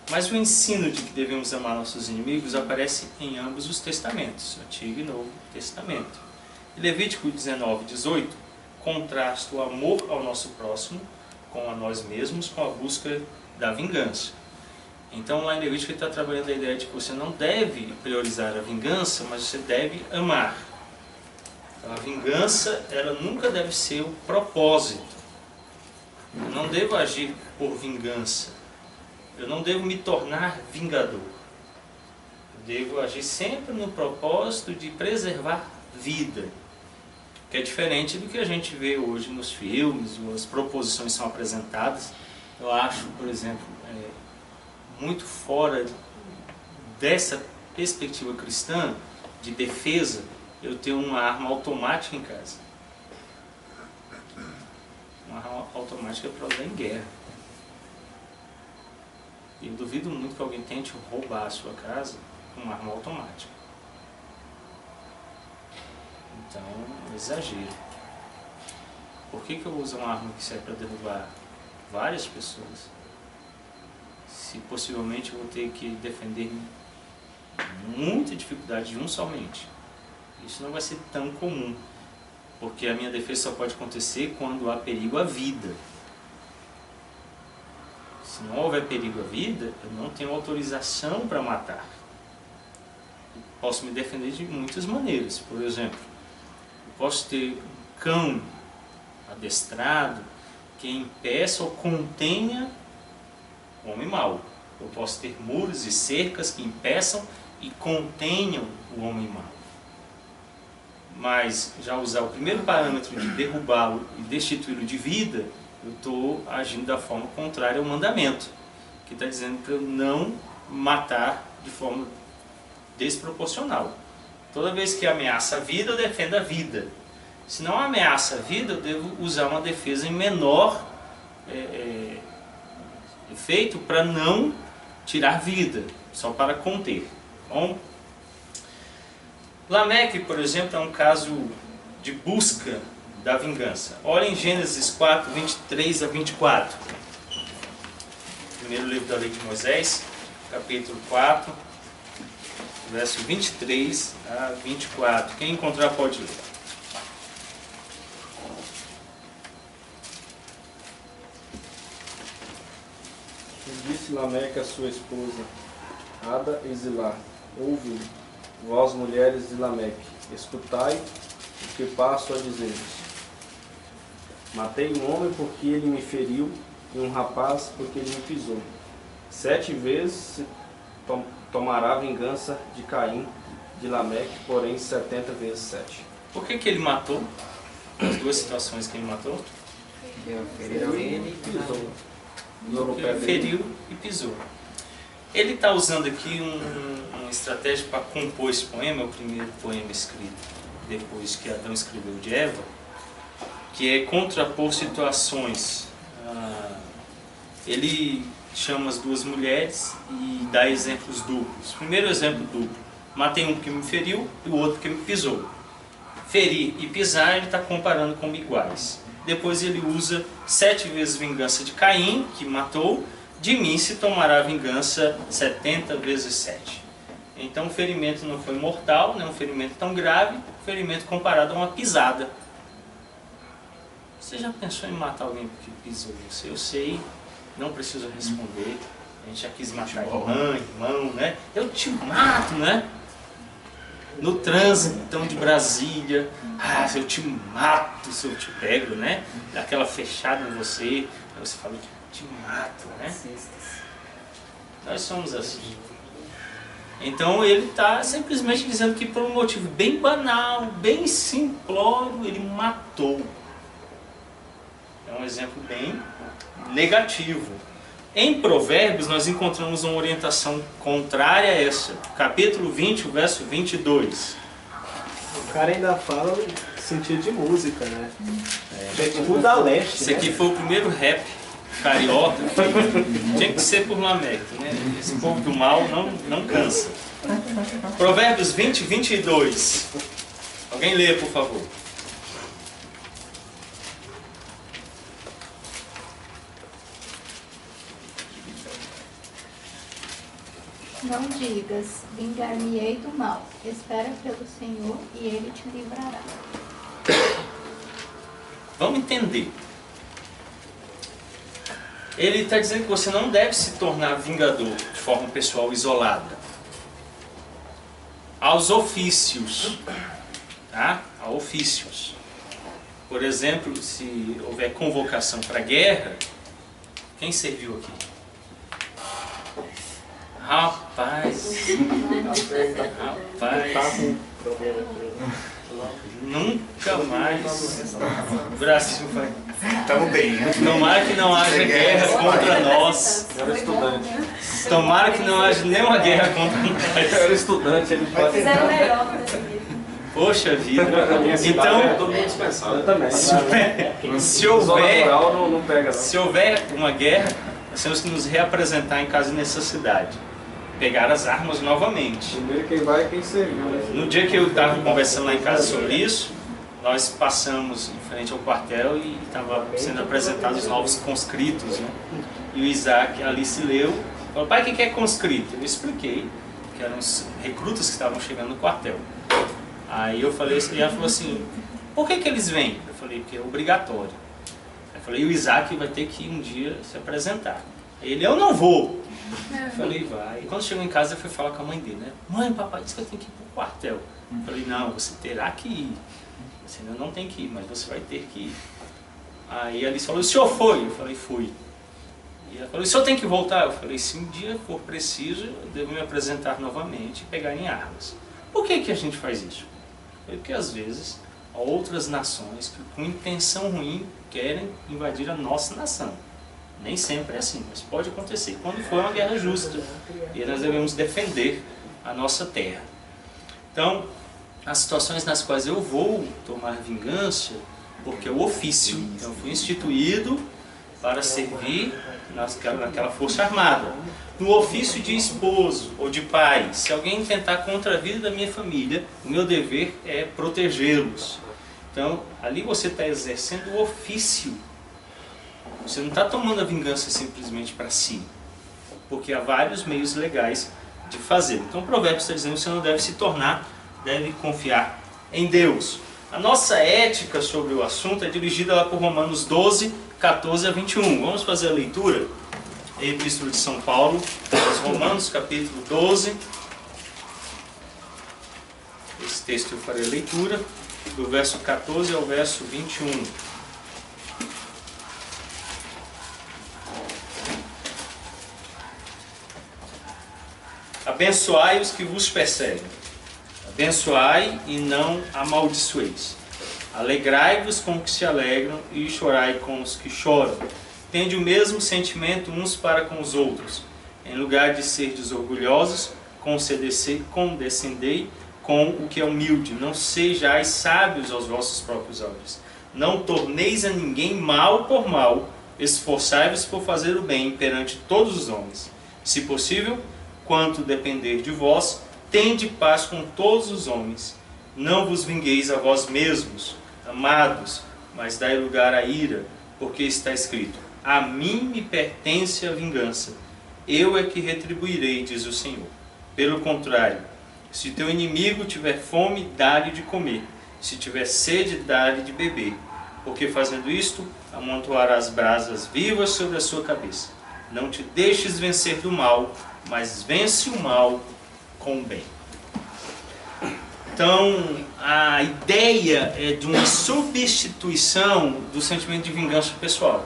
Mas o ensino de que devemos amar nossos inimigos aparece em ambos os testamentos, Antigo e Novo Testamento. E Levítico 19,18 contrasta o amor ao nosso próximo com a nós mesmos, com a busca da vingança. Então lá em Levítico ele está trabalhando a ideia de que você não deve priorizar a vingança, mas você deve amar. Então, a vingança, ela nunca deve ser o propósito. Eu não devo agir por vingança. Eu não devo me tornar vingador. Eu devo agir sempre no propósito de preservar vida. Que é diferente do que a gente vê hoje nos filmes, as proposições são apresentadas. Eu acho, por exemplo, muito fora dessa perspectiva cristã de defesa, eu ter uma arma automática em casa. Uma arma automática para usar em guerra. E eu duvido muito que alguém tente roubar a sua casa com uma arma automática. Então, exagero. Por que eu uso uma arma que serve para derrubar várias pessoas, se possivelmente eu vou ter que defender muita dificuldade de um somente? Isso não vai ser tão comum, porque a minha defesa só pode acontecer quando há perigo à vida. Se não houver perigo à vida, eu não tenho autorização para matar. Posso me defender de muitas maneiras. Por exemplo, eu posso ter um cão adestrado que impeça ou contenha o homem mau. Eu posso ter muros e cercas que impeçam e contenham o homem mau. Mas já usar o primeiro parâmetro de derrubá-lo e destituí-lo de vida, eu estou agindo da forma contrária ao mandamento, que está dizendo para eu não matar de forma desproporcional. Toda vez que ameaça a vida, eu defendo a vida. Se não ameaça a vida, eu devo usar uma defesa em menor efeito para não tirar vida, só para conter. Bom, Lameque, por exemplo, é um caso de busca da vingança. Olha em Gênesis 4, 23 a 24. Primeiro livro da Lei de Moisés, capítulo 4, verso 23 a 24. Quem encontrar pode ler. E disse Lameque a sua esposa, Ada e Zilá: ouve, vós mulheres de Lameque, escutai o que passo a dizer-vos. Matei um homem porque ele me feriu, e um rapaz porque ele me pisou. 7 vezes se tomará vingança de Caim, de Lameque, porém 70 vezes 7. Por que ele matou? As duas situações que ele matou? Feriram ele e pisou. Ele feriu e pisou. Ele está usando aqui uma estratégia para compor esse poema, é o primeiro poema escrito depois que Adão escreveu de Eva, que é contrapor situações. Ele chama as duas mulheres e dá exemplos duplos. Primeiro exemplo duplo: matei um que me feriu e o outro que me pisou. Ferir e pisar, ele está comparando como iguais. Depois ele usa 7 vezes vingança de Caim, que matou, de mim se tomará vingança 70 vezes 7. Então o ferimento não foi mortal, não é um ferimento tão grave, ferimento comparado a uma pisada. Você já pensou em matar alguém porque pisou você? Eu sei, não preciso responder. A gente já quis matar irmã, irmão, né? Eu te mato, né? No trânsito então, de Brasília, eu te mato se eu te pego, né? Dá aquela fechada em você, aí você fala, te mato, né? Nós somos assim. Então ele está simplesmente dizendo que por um motivo bem banal, bem simplório, ele matou. É um exemplo bem negativo. Em Provérbios nós encontramos uma orientação contrária a essa. Capítulo 20, verso 22. O cara ainda fala no sentido de música, né? É tipo da leste. Esse aqui foi o primeiro rap carioca. Tinha que ser por Lameque, né? Esse povo do mal não cansa. Provérbios 20, 22. Alguém lê, por favor. Não digas, vingar-me-ei do mal. Espera pelo Senhor e Ele te livrará. Vamos entender. Ele está dizendo que você não deve se tornar vingador de forma pessoal isolada. Aos ofícios. Tá? A ofícios. Por exemplo, se houver convocação para guerra, quem serviu aqui? Rapaz, nunca mais o Brasil vai. Estamos bem, né? Tomara que não haja guerra contra nós. Eu era estudante. Tomara que não haja nenhuma guerra contra nós. Eu era estudante, ele pode. Fizeram melhor para essa vida. Poxa vida. Todo mundo Então, dispensado. Eu também. se houver, Rural não pega, não. se houver uma guerra, nós temos que nos reapresentar em caso de necessidade. Pegar as armas novamente. Primeiro quem vai é quem serviu, né? No dia que eu estava conversando lá em casa sobre isso, nós passamos em frente ao quartel e estavam sendo apresentados os novos conscritos, né? E o Isaac ali se leu, falou, pai, o que é conscrito? Eu expliquei que eram os recrutas que estavam chegando no quartel. Aí eu falei assim, e ela falou assim, por que eles vêm? Eu falei, porque é obrigatório. Eu falei, e o Isaac vai ter que um dia se apresentar. Ele, eu não vou. Eu falei, vai. E quando chegou em casa, eu fui falar com a mãe dele, né? Mãe, papai disse que eu tenho que ir pro quartel. Eu falei, não, você terá que ir. Você ainda não tem que ir, mas você vai ter que ir. Aí a Alice falou, o senhor foi? Eu falei, fui. E ela falou, o senhor tem que voltar? Eu falei, se um dia for preciso, eu devo me apresentar novamente e pegar em armas. Por que a gente faz isso? Porque às vezes há outras nações que com intenção ruim querem invadir a nossa nação. Nem sempre é assim, mas pode acontecer. Quando for uma guerra justa, e nós devemos defender a nossa terra. Então, as situações nas quais eu vou tomar vingança, porque é o ofício. Então, eu fui instituído para servir naquela força armada. No ofício de esposo ou de pai, se alguém tentar contra a vida da minha família, o meu dever é protegê-los. Então, ali você está exercendo o ofício. Você não está tomando a vingança simplesmente para si, porque há vários meios legais de fazer. Então o provérbio está dizendo que você não deve se tornar, deve confiar em Deus. A nossa ética sobre o assunto é dirigida lá por Romanos 12, 14 a 21. Vamos fazer a leitura? A Epístola de São Paulo, aos Romanos, capítulo 12. Esse texto eu farei a leitura, do verso 14 ao verso 21. Abençoai os que vos perseguem. Abençoai e não amaldiçoeis. Alegrai-vos com os que se alegram e chorai com os que choram. Tende o mesmo sentimento uns para com os outros. Em lugar de serdes orgulhosos, condescendei com o que é humilde. Não sejais sábios aos vossos próprios olhos. Não torneis a ninguém mal por mal. Esforçai-vos por fazer o bem perante todos os homens. Se possível, quanto depender de vós, tende paz com todos os homens. Não vos vingueis a vós mesmos, amados, mas dai lugar à ira, porque está escrito, a mim me pertence a vingança, eu é que retribuirei, diz o Senhor. Pelo contrário, se teu inimigo tiver fome, dá-lhe de comer, se tiver sede, dá-lhe de beber, porque fazendo isto, amontoarás brasas vivas sobre a sua cabeça. Não te deixes vencer do mal, mas vence o mal com o bem. Então, a ideia é de uma substituição do sentimento de vingança pessoal,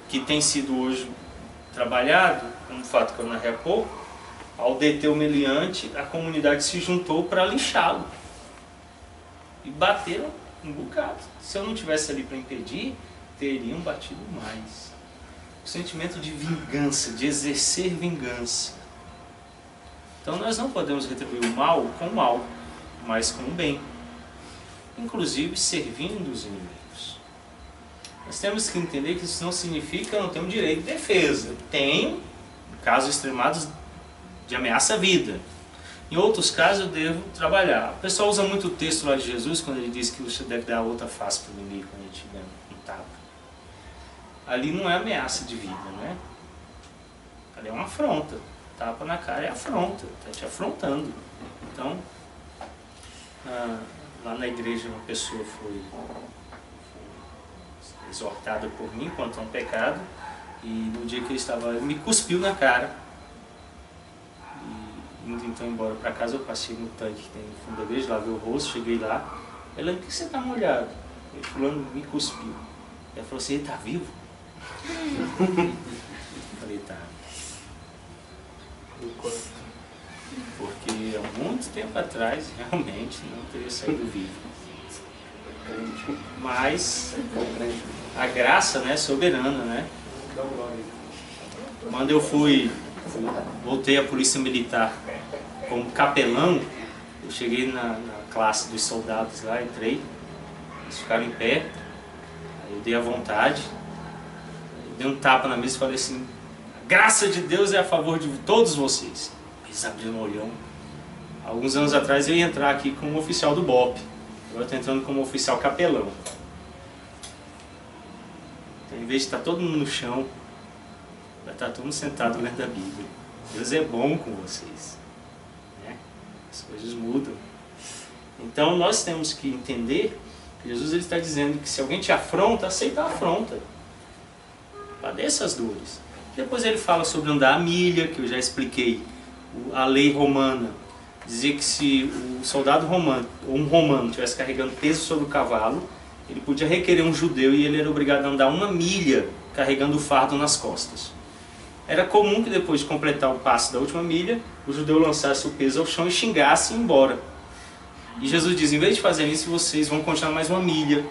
que tem sido hoje trabalhado, como o fato que eu narrei há pouco. Ao deter o meliante, a comunidade se juntou para lixá-lo. E bateram um bocado. Se eu não estivesse ali para impedir, teriam batido mais. O sentimento de vingança, de exercer vingança. Então nós não podemos retribuir o mal com o mal, mas com o bem. Inclusive servindo os inimigos. Nós temos que entender que isso não significa que eu não tenho direito de defesa. Tenho, em casos extremados, de ameaça à vida. Em outros casos eu devo trabalhar. O pessoal usa muito o texto lá de Jesus, quando ele diz que você deve dar a outra face para o inimigo, quando ele tiver um tapa. Ali não é ameaça de vida, né? Ali é uma afronta. Tapa na cara é afronta, está te afrontando. Então, lá na igreja uma pessoa foi exortada por mim quanto a um pecado, e no dia que ele estava, ele me cuspiu na cara. E indo então embora para casa, eu passei no tanque que tem no fundo da igreja, lavei o rosto, cheguei lá. Ela, por que você está molhado? E fulano me cuspiu. Ela falou assim, ele está vivo? Eu falei, tá. Porque há muito tempo atrás, realmente, não teria saído vivo. Mas a graça, né, soberana, né? Quando eu voltei à polícia militar como capelão, eu cheguei na classe dos soldados lá, entrei, eles ficaram em pé, aí eu dei a vontade, dei um tapa na mesa e falei assim, a graça de Deus é a favor de todos vocês. Eles abriram o olhão. Alguns anos atrás eu ia entrar aqui como oficial do BOP, agora eu estou entrando como oficial capelão. Então, em vez de estar todo mundo no chão, vai estar todo mundo sentado lendo a Bíblia. Deus é bom com vocês, né? As coisas mudam. Então nós temos que entender que Jesus ele está dizendo que se alguém te afronta, aceita a afronta. Padeça as dores. Depois ele fala sobre andar a milha, que eu já expliquei. A lei romana dizia que se o soldado romano, ou um romano, estivesse carregando peso sobre o cavalo, ele podia requerer um judeu e ele era obrigado a andar 1 milha carregando o fardo nas costas. Era comum que depois de completar o passo da última milha, o judeu lançasse o peso ao chão e xingasse e ia embora. E Jesus diz, em vez de fazer isso, vocês vão continuar mais 1 milha.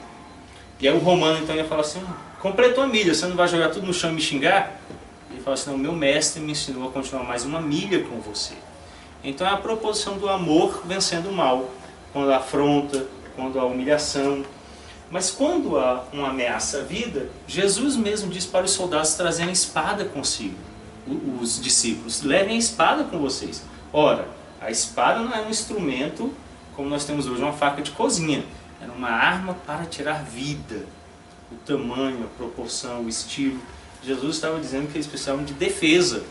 E aí o romano então ia falar assim, completou a milha, você não vai jogar tudo no chão e me xingar? Ele fala assim, não, meu mestre me ensinou a continuar mais 1 milha com você. Então é a proposição do amor vencendo o mal, quando há afronta, quando há humilhação. Mas quando há uma ameaça à vida, Jesus mesmo diz para os soldados trazerem espada consigo, os discípulos, levem a espada com vocês. Ora, a espada não é um instrumento como nós temos hoje, uma faca de cozinha, era uma arma para tirar vida. O tamanho, a proporção, o estilo. Jesus estava dizendo que eles precisavam de defesa.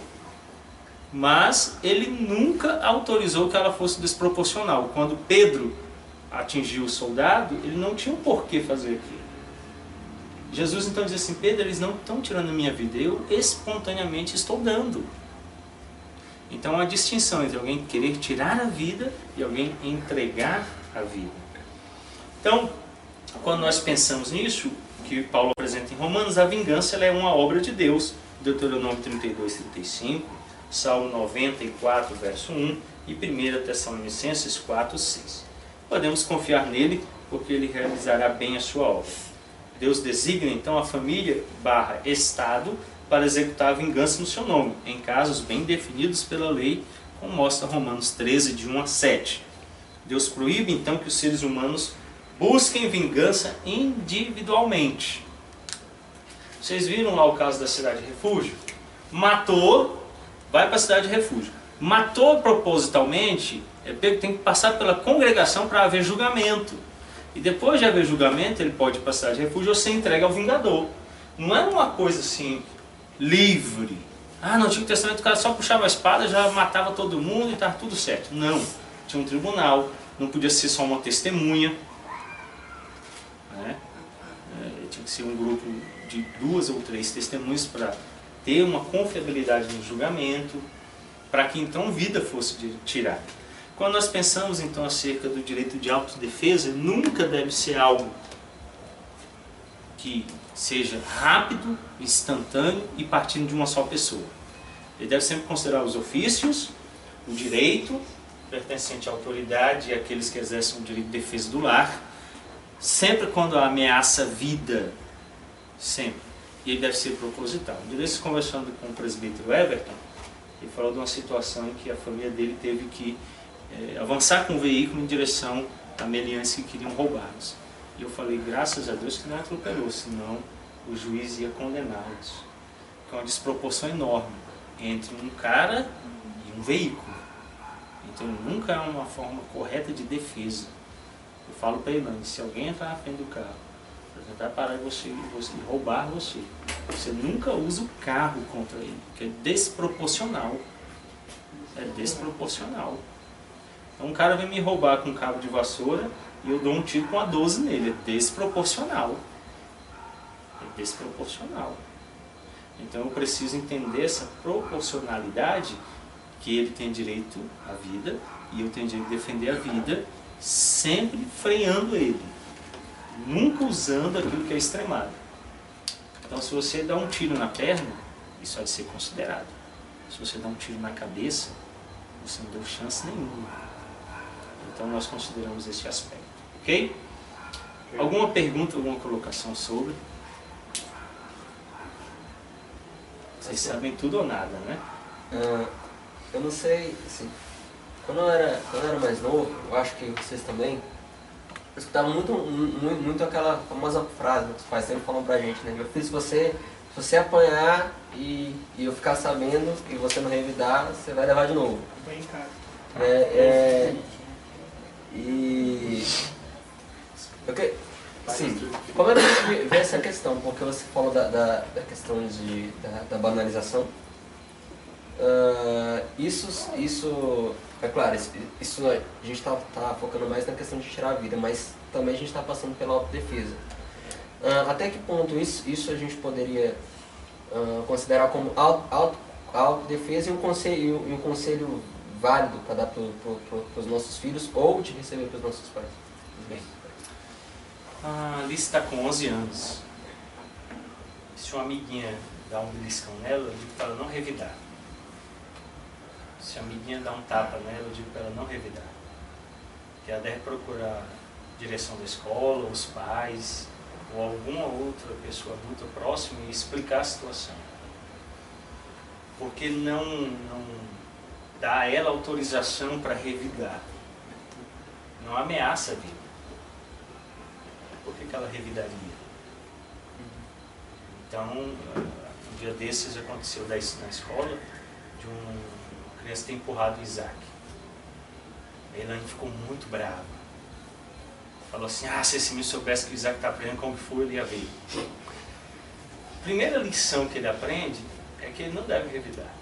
Mas ele nunca autorizou que ela fosse desproporcional. Quando Pedro atingiu o soldado, ele não tinha um porquê fazer aquilo. Jesus então diz assim, Pedro, eles não estão tirando a minha vida, eu espontaneamente estou dando. Então há distinção entre alguém querer tirar a vida e alguém entregar a vida. Então, quando nós pensamos nisso, que Paulo apresenta em Romanos, a vingança ela é uma obra de Deus. Deuteronômio 32, 35, Salmo 94, verso 1 e 1 Tessalonicenses 4, 6. Podemos confiar nele, porque ele realizará bem a sua obra. Deus designa então a família / Estado para executar a vingança no seu nome, em casos bem definidos pela lei, como mostra Romanos 13, de 1 a 7. Deus proíbe então que os seres humanos busquem vingança individualmente. Vocês viram lá o caso da cidade de refúgio? Matou, vai para a cidade de refúgio. Matou propositalmente, tem que passar pela congregação para haver julgamento. E depois de haver julgamento, ele pode ir para a cidade de refúgio ou ser entregue ao vingador. Não é uma coisa assim, livre. No Antigo Testamento o cara só puxava a espada, já matava todo mundo e estava tudo certo. Não. Tinha um tribunal, não podia ser só uma testemunha. Tinha que ser um grupo de 2 ou 3 testemunhas para ter uma confiabilidade no julgamento, para que então vida fosse tirada. Quando nós pensamos então acerca do direito de autodefesa, nunca deve ser algo que seja rápido, instantâneo e partindo de uma só pessoa. Ele deve sempre considerar os ofícios, o direito pertencente à autoridade e aqueles que exercem o direito de defesa do lar, sempre quando há ameaça à vida, sempre. E ele deve ser proposital. De vez conversando com o presbítero Everton, ele falou de uma situação em que a família dele teve que avançar com o veículo em direção a meliantes que queriam roubá-los. E eu falei, graças a Deus que não atropelou, senão o juiz ia condená-los. É uma desproporção enorme entre um cara e um veículo. Então nunca é uma forma correta de defesa. Eu falo para ele, se alguém entrar na frente do carro para tentar parar você e roubar você, você nunca usa o carro contra ele, porque é desproporcional. É desproporcional. Então um cara vem me roubar com um cabo de vassoura e eu dou um tiro com a 12 nele. É desproporcional. É desproporcional. Então eu preciso entender essa proporcionalidade, que ele tem direito à vida e eu tenho direito de defender a vida, sempre freando ele. Nunca usando aquilo que é extremado. Então se você dá um tiro na perna, isso vai ser considerado. Se você dá um tiro na cabeça, você não deu chance nenhuma. Então nós consideramos esse aspecto, ok? Alguma pergunta, alguma colocação sobre? Vocês sabem tudo ou nada, né? Eu não sei, assim, quando eu era mais novo, eu acho que vocês também, eu escutava muito aquela famosa frase que os pais sempre falam pra gente, né? Meu filho, se você apanhar e eu ficar sabendo e você não revidar, você vai levar de novo. Bem caro. Sim, como é que a gente vê essa questão? Porque você falou da questão da banalização. Isso é claro, isso a gente está focando mais na questão de tirar a vida, mas também a gente está passando pela autodefesa. Até que ponto isso a gente poderia considerar como autodefesa e um conselho válido para dar para os nossos filhos ou de receber para os nossos pais. Bem, a Alice está com 11 anos. Se uma amiguinha dá um beliscão nela, eu digo para ela não revidar. Se a amiguinha dá um tapa nela, eu digo para ela não revidar. Que ela deve procurar a direção da escola, os pais, ou alguma outra pessoa adulta próxima e explicar a situação. Porque não dá a ela autorização para revidar. Não ameaça a vida. Por que ela revidaria? Então, um dia desses aconteceu na escola, de uma criança ter empurrado o Isaac. A Elaine ficou muito brava. Falou assim, se esse menino soubesse que o Isaac está aprendendo como foi, ele ia ver. A primeira lição que ele aprende é que ele não deve revidar.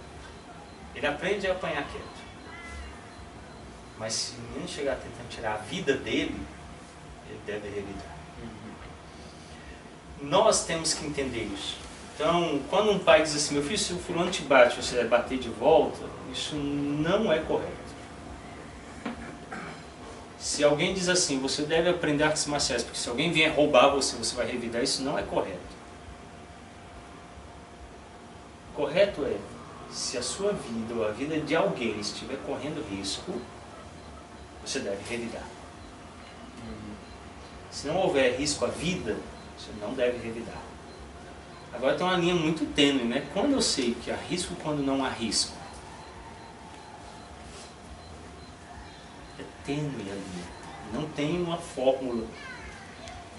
Ele aprende a apanhar quieto. Mas se o menino chegar tentando tirar a vida dele, ele deve revidar. Nós temos que entender isso. Então, quando um pai diz assim, meu filho, se o fulano te bate, você deve bater de volta, isso não é correto. Se alguém diz assim, você deve aprender artes marciais, porque se alguém vier roubar você, você vai revidar, isso não é correto. Correto é, se a sua vida ou a vida de alguém estiver correndo risco, você deve revidar. Se não houver risco à vida, você não deve revidar. Agora tem uma linha muito tênue, né? Quando eu sei que há risco, quando não há risco? É tênue a linha. Não tem uma fórmula.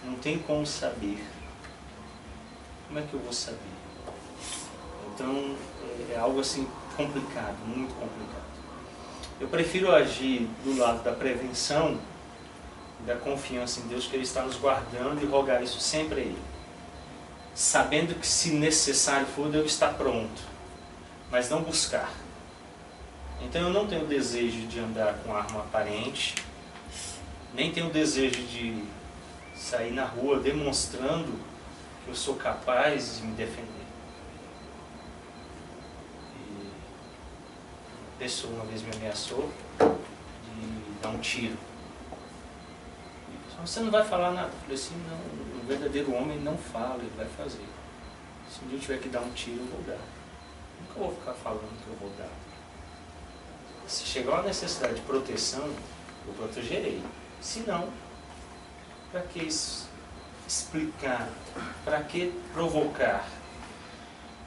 Não tem como saber. Como é que eu vou saber? Então, é algo assim complicado, muito complicado. Eu prefiro agir do lado da prevenção, da confiança em Deus, que Ele está nos guardando, e rogar isso sempre a Ele. Sabendo que, se necessário for, eu estar pronto, mas não buscar. Então eu não tenho desejo de andar com arma aparente, nem tenho desejo de sair na rua demonstrando que eu sou capaz de me defender. E uma pessoa uma vez me ameaçou de dar um tiro. Você não vai falar nada. Eu falei assim, não, o verdadeiro homem não fala, ele vai fazer. Se um dia eu tiver que dar um tiro, eu vou dar. Nunca vou ficar falando que eu vou dar. Se chegar uma necessidade de proteção, eu protegerei. Se não, para que explicar? Para que provocar?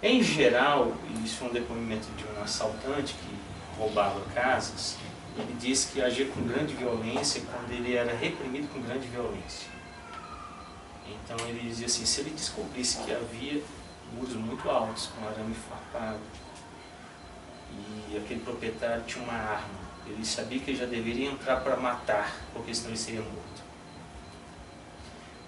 Em geral, e isso é um depoimento de um assaltante que roubava casas, ele disse que agia com grande violência quando ele era reprimido com grande violência. Então ele dizia assim, se ele descobrisse que havia muros muito altos, com arame farpado, e aquele proprietário tinha uma arma, ele sabia que ele já deveria entrar para matar, porque senão ele seria morto.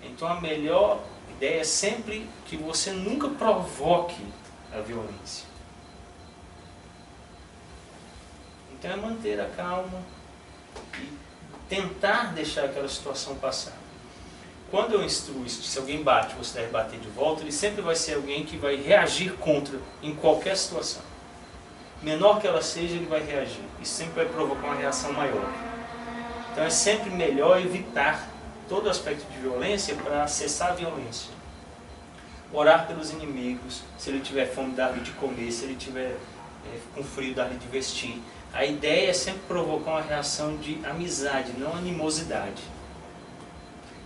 Então a melhor ideia é sempre que você nunca provoque a violência. Então é manter a calma e tentar deixar aquela situação passar. Quando eu instruo isso, se alguém bate, você deve bater de volta, ele sempre vai ser alguém que vai reagir contra em qualquer situação. Menor que ela seja, ele vai reagir. Isso sempre vai provocar uma reação maior. Então é sempre melhor evitar todo aspecto de violência para cessar a violência. Orar pelos inimigos, se ele tiver fome, dar-lhe de comer, se ele tiver com frio, dar-lhe de vestir. A ideia é sempre provocar uma reação de amizade, não animosidade.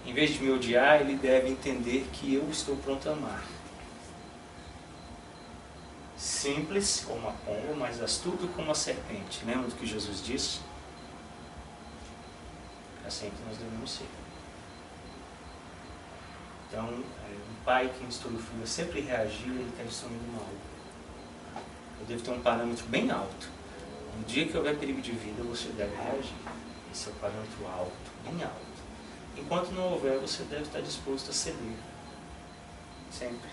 Em vez de me odiar, ele deve entender que eu estou pronto a amar. Simples como a pomba, mas astuto como a serpente. Lembra do que Jesus disse? Assim que nós devemos ser. Então, um pai que instrui o filho a sempre reagir, ele está instruindo mal. Eu devo ter um parâmetro bem alto. No dia que houver perigo de vida, você deve reagir. Esse é o parâmetro alto, bem alto. Enquanto não houver, você deve estar disposto a ceder. Sempre.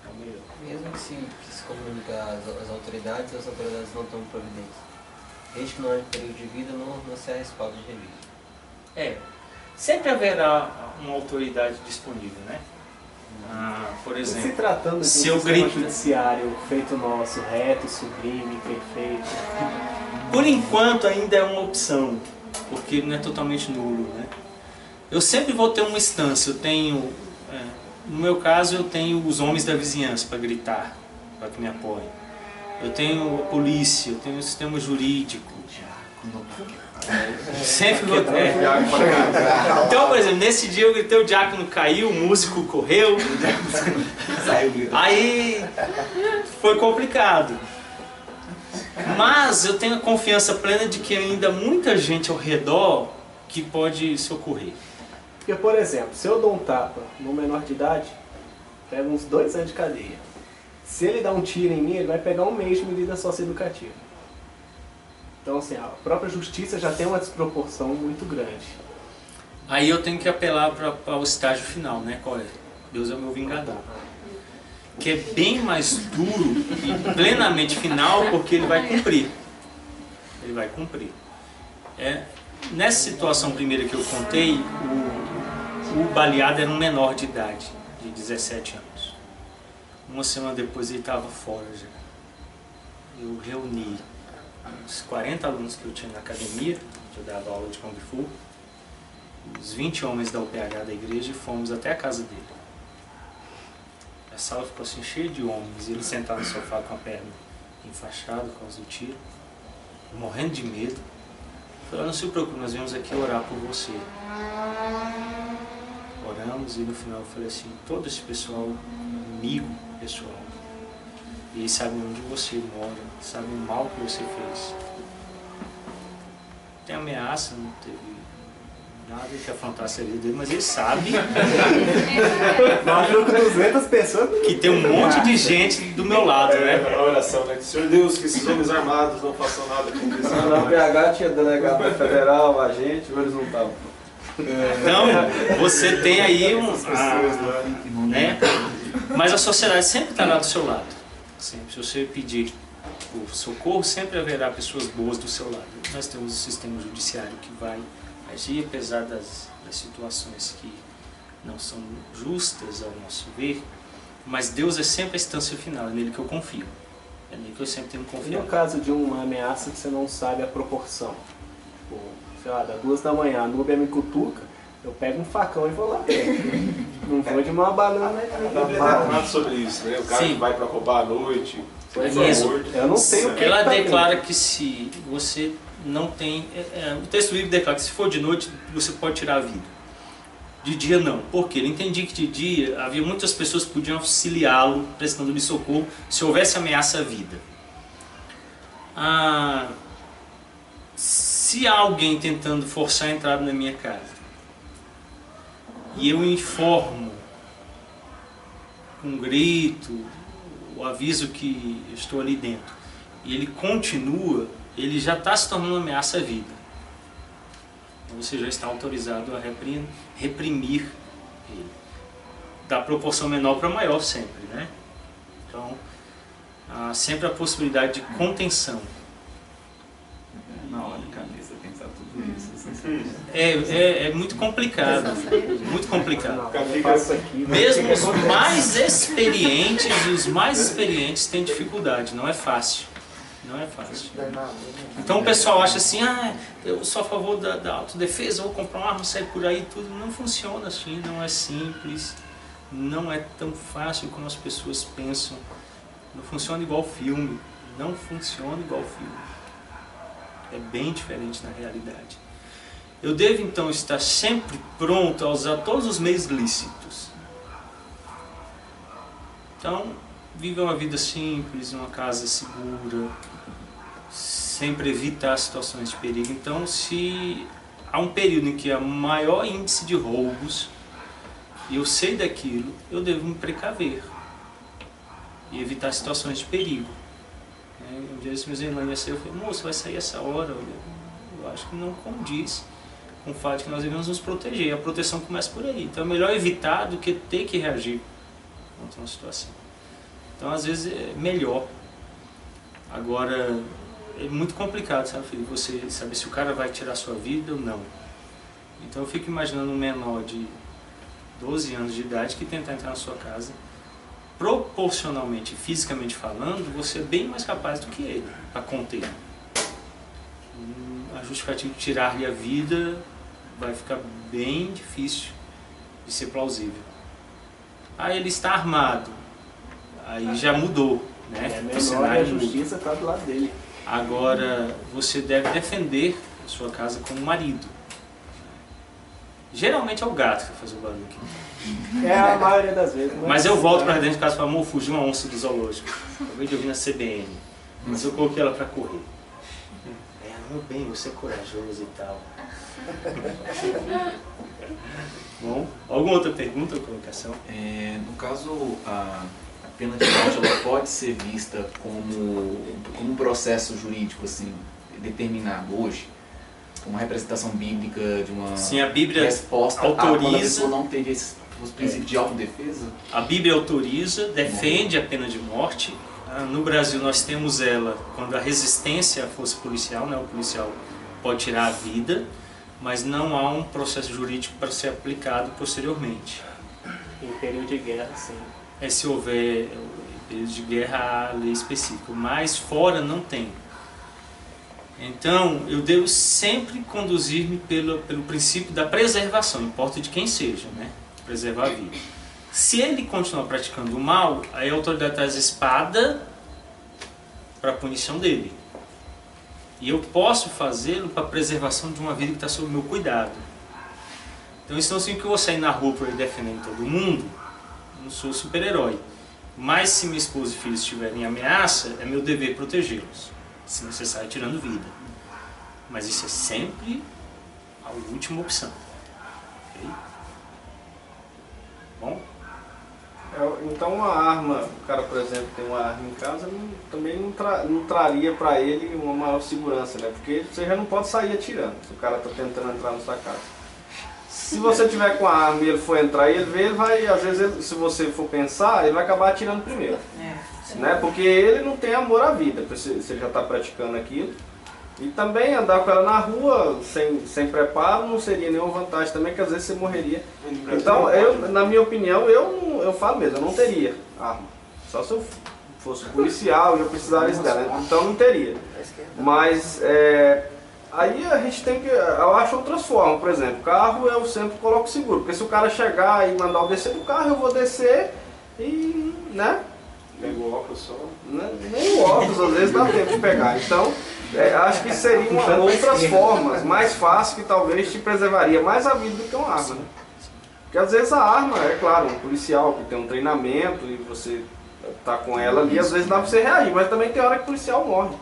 É o melhor. Mesmo que se comunica às autoridades, as autoridades não tomam providência. Desde que não há período de vida, não se há respaldo de revista. Sempre haverá uma autoridade disponível, né? Por Se exemplo, tratando de um se eu sistema grito- judiciário feito nosso, reto, sublime, perfeito, por enquanto ainda é uma opção, porque ele não é totalmente nulo, né? Eu sempre vou ter uma instância, no meu caso eu tenho os homens da vizinhança para gritar, para que me apoiem. Eu tenho a polícia, eu tenho o sistema jurídico. Sempre vou ter. Então, por exemplo, nesse dia eu gritei, o diácono caiu, o músico correu. Aí foi complicado. Mas eu tenho a confiança plena de que ainda há muita gente ao redor que pode socorrer. porque, por exemplo, se eu dou um tapa no menor de idade, pega uns 2 anos de cadeia. Se ele dá um tiro em mim, ele vai pegar 1 mês de medida socioeducativa. Então, assim, a própria justiça já tem uma desproporção muito grande. Aí eu tenho que apelar para o estágio final, né? Qual é? Deus é o meu vingador. Que é bem mais duro e plenamente final, porque ele vai cumprir. Ele vai cumprir. Nessa situação primeira que eu contei, o baleado era um menor de idade, de 17 anos. Uma semana depois ele estava fora já. Eu reuni os 40 alunos que eu tinha na academia, que eu dava aula de Kung Fu, os 20 homens da UPH da igreja, e fomos até a casa dele. A sala ficou assim cheia de homens, e ele sentado no sofá com a perna enfaixada por causa do tiro, morrendo de medo. Eu falei, não se preocupe, nós viemos aqui orar por você. Oramos e no final eu falei assim, todo esse pessoal, amigo pessoal, e eles sabem onde você mora, sabem o mal que você fez. Tem ameaça, não teve nada que afrontasse a vida dele, mas ele sabe Nós com 200 pessoas. que tem um monte de gente do meu lado, né? A oração, né? Senhor Deus, que esses homens armados não façam nada com isso. Na PH tinha delegado federal, agente, eles não estavam. Então, você tem aí né? Mas a sociedade sempre estará do seu lado. Sempre. Se você pedir o socorro, sempre haverá pessoas boas do seu lado. Nós temos o sistema judiciário que vai agir, apesar das situações que não são justas ao nosso ver, mas Deus é sempre a instância final, é nele que eu confio. É nele que eu sempre tenho E no confiança. caso de uma ameaça que você não sabe a proporção, tipo, sei lá, das 2 da manhã, a Núbia me cutuca, eu pego um facão e vou lá dentro. Não vou de uma banana. A Bíblia é nada sobre isso, né? O cara Sim. que vai para roubar à noite, Pois é Isso. morto. Eu não sei o que Ela tá declara que se você não tem... o texto bíblico declara que se for de noite, você pode tirar a vida. De dia não. Por quê? Ele entendia que de dia havia muitas pessoas que podiam auxiliá-lo, prestando-lhe socorro, se houvesse ameaça à vida. Se há alguém tentando forçar a entrada na minha casa, e eu informo com um grito, o aviso que eu estou ali dentro, e ele continua, ele já está se tornando uma ameaça à vida. Você já está autorizado a reprimir ele. Da proporção menor para maior sempre, né? Então, há sempre a possibilidade de contenção. Na hora de cabeça pensar tudo isso. É muito complicado, muito complicado. Eu faço aqui, né? Mesmo os mais experientes têm dificuldade, não é fácil. Não é fácil. Então o pessoal acha assim, eu sou a favor da autodefesa, vou comprar uma arma, sair por aí, tudo. Não funciona assim, não é simples, não é tão fácil como as pessoas pensam. Não funciona igual filme, não funciona igual filme. É bem diferente na realidade. Eu devo então estar sempre pronto a usar todos os meios lícitos. Então, viver uma vida simples, uma casa segura, sempre evitar situações de perigo. Então, se há um período em que há maior índice de roubos, e eu sei daquilo, eu devo me precaver e evitar situações de perigo. Um dia esse meu irmão ia sair, eu falei, moço, vai sair essa hora? Eu acho que não condiz com o fato de que nós devemos nos proteger. A proteção começa por aí. Então é melhor evitar do que ter que reagir contra uma situação. Então às vezes é melhor. Agora é muito complicado, sabe, Felipe? Você saber se o cara vai tirar a sua vida ou não. Então eu fico imaginando um menor de 12 anos de idade, que tentar entrar na sua casa, proporcionalmente, fisicamente falando, você é bem mais capaz do que ele para conter. A justificativa de tirar-lhe a vida vai ficar bem difícil de ser plausível. Aí ele está armado, aí já mudou, né? É O menor e a cenário muda. justiça está do lado dele. Agora, você deve defender a sua casa como marido. Geralmente é o gato que faz o barulho aqui. É a maioria das vezes. Mas eu volto para dentro de casa e falo, amor, fugiu uma onça do zoológico. Acabei de ouvir na CBN. Mas eu coloquei ela para correr. Meu bem, você é corajoso e tal. Bom, alguma outra pergunta ou colocação? No caso, a pena de morte ela pode ser vista como um processo jurídico assim, determinado hoje? Como uma representação bíblica de uma Sim, a Bíblia resposta autoriza, a quando a pessoa não teve os princípios de autodefesa? A Bíblia autoriza, defende a pena de morte. No Brasil nós temos ela quando a resistência à força policial, né, o policial pode tirar a vida, mas não há um processo jurídico para ser aplicado posteriormente. Em período de guerra, sim. Se houver período de guerra, há lei específica, mas fora não tem. Então eu devo sempre conduzir-me pelo princípio da preservação, importa de quem seja, né? Preservar a vida. Se ele continuar praticando o mal, aí a autoridade traz a espada para a punição dele. E eu posso fazê-lo para a preservação de uma vida que está sob o meu cuidado. Então isso não significa que eu vou sair na rua por aí defendendo todo mundo. Eu não sou super-herói. Mas se minha esposa e filhos estiverem em ameaça, é meu dever protegê-los. Se necessário, tirando vida. Mas isso é sempre a última opção. Ok? Bom? Então uma arma, o cara, por exemplo, tem uma arma em casa, também não traria para ele uma maior segurança, né? Porque você já não pode sair atirando, se o cara está tentando entrar na sua casa. Se você tiver com a arma e ele for entrar e ele vê, ele vai, às vezes, se você for pensar, ele vai acabar atirando primeiro. Né? Porque ele não tem amor à vida, você já está praticando aquilo. E também andar com ela na rua sem preparo não seria nenhuma vantagem também, que às vezes você morreria. Então, na minha opinião, eu falo mesmo, eu não teria arma. Só se eu fosse policial e eu precisasse dela, então não teria. Mas aí a gente tem que, eu acho outras formas, por exemplo, carro eu sempre coloco seguro, porque se o cara chegar e mandar eu descer do carro, eu vou descer e, né? Pega o óculos só. Nem o óculos às vezes dá tempo de pegar, então acho que seriam outras formas, mais fácil, que talvez te preservaria mais a vida do que uma arma, né? Porque às vezes a arma, é claro, um policial que tem um treinamento e você tá com ela ali, às vezes dá pra você reagir, mas também tem hora que o policial morre.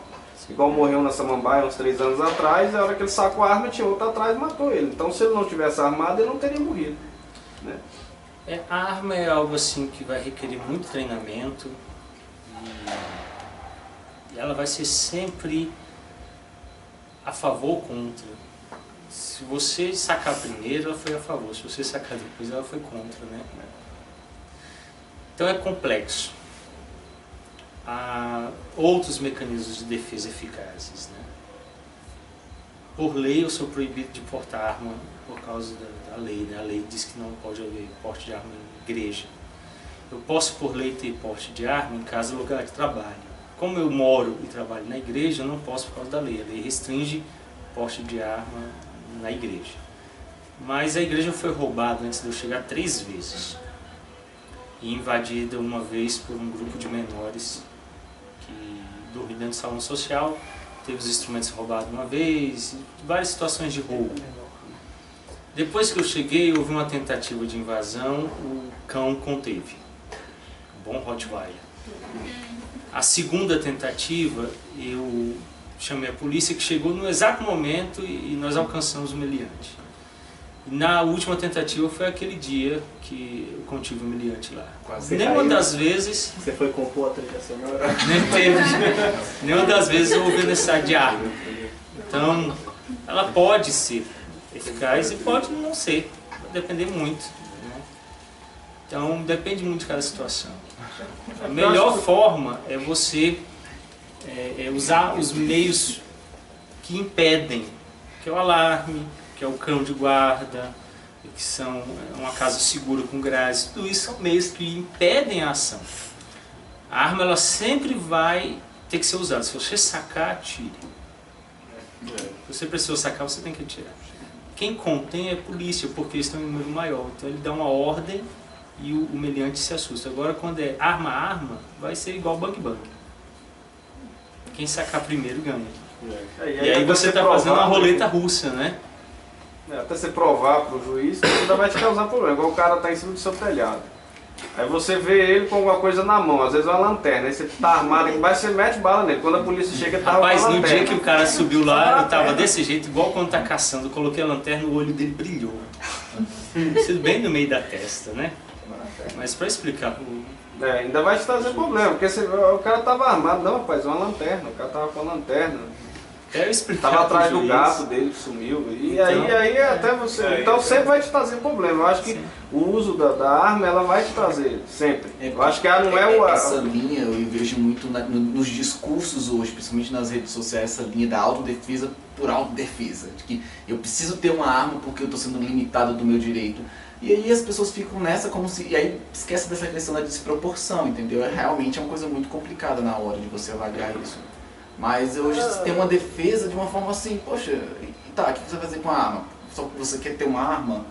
Igual morreu na Samambaia uns 3 anos atrás, a hora que ele sacou a arma tinha outro atrás e matou ele. Então se ele não tivesse armado, ele não teria morrido, né? A arma é algo assim que vai requerer muito treinamento e ela vai ser sempre a favor ou contra. Se você sacar primeiro, ela foi a favor. Se você sacar depois, ela foi contra, né? Então é complexo. Há outros mecanismos de defesa eficazes, né? Por lei, eu sou proibido de portar arma por causa da lei, né? A lei diz que não pode haver porte de arma em igreja. Eu posso, por lei, ter porte de arma em casa ou lugar de trabalho. Como eu moro e trabalho na igreja, eu não posso por causa da lei. A lei restringe porte de arma na igreja. Mas a igreja foi roubada antes de eu chegar 3 vezes. E invadida uma vez por um grupo de menores que dormiam dentro do salão social. Teve os instrumentos roubados uma vez, várias situações de roubo. Depois que eu cheguei, houve uma tentativa de invasão, o cão conteve. Um bom Rottweiler. A segunda tentativa, eu chamei a polícia, que chegou no exato momento e nós alcançamos o meliante. E na última tentativa foi aquele dia que eu contive o meliante lá. Nenhuma das vezes... Você foi compor a trilha sonora? Nenhuma das vezes eu ouvi necessidade de arma. Então, ela pode ser eficaz e pode não ser. Vai depender muito, né? Então, depende muito de cada situação. A melhor forma é você usar os meios que impedem, que é o alarme, que é o cão de guarda, que são uma casa segura com grades, tudo isso são meios que impedem a ação. A arma ela sempre vai ter que ser usada. Se você sacar, atire. Se você precisou sacar, você tem que atirar. Quem contém é a polícia, porque eles estão em número maior. Então ele dá uma ordem e o meliante se assusta. Agora quando é arma a arma, vai ser igual bang-bang. Quem sacar primeiro ganha. E aí você está fazendo uma roleta russa, né? Até você provar para o juiz, ainda vai te causar problema. Igual o cara está em cima do seu telhado. Aí você vê ele com alguma coisa na mão, às vezes uma lanterna. Aí você tá armado aqui embaixo, você mete bala nele. Quando a polícia chega, tava Rapaz, com a no lanterna. dia que o cara subiu lá, eu tava desse jeito, igual quando tá caçando. Eu coloquei a lanterna, o olho dele brilhou. Isso bem no meio da testa, né? Mas para explicar... Ainda vai te trazer problema, porque o cara tava armado. Não, rapaz, uma lanterna. O cara tava com a lanterna. Quero explicar. Tava atrás pro do juiz. gato dele que sumiu. E Então, aí até você. Então sempre vai te trazer problema. Eu acho que o uso da arma ela vai te trazer sempre. Eu acho que ela não é o. Essa linha eu vejo muito nos discursos hoje, principalmente nas redes sociais, essa linha da autodefesa por autodefesa. De que eu preciso ter uma arma porque eu estou sendo limitado do meu direito. E aí as pessoas ficam nessa como se... E aí esquece dessa questão da desproporção, entendeu? Realmente é uma coisa muito complicada na hora de você avaliar isso. Mas hoje você tem uma defesa de uma forma assim, poxa, tá, o que você vai fazer com a arma? Só porque você quer ter uma arma?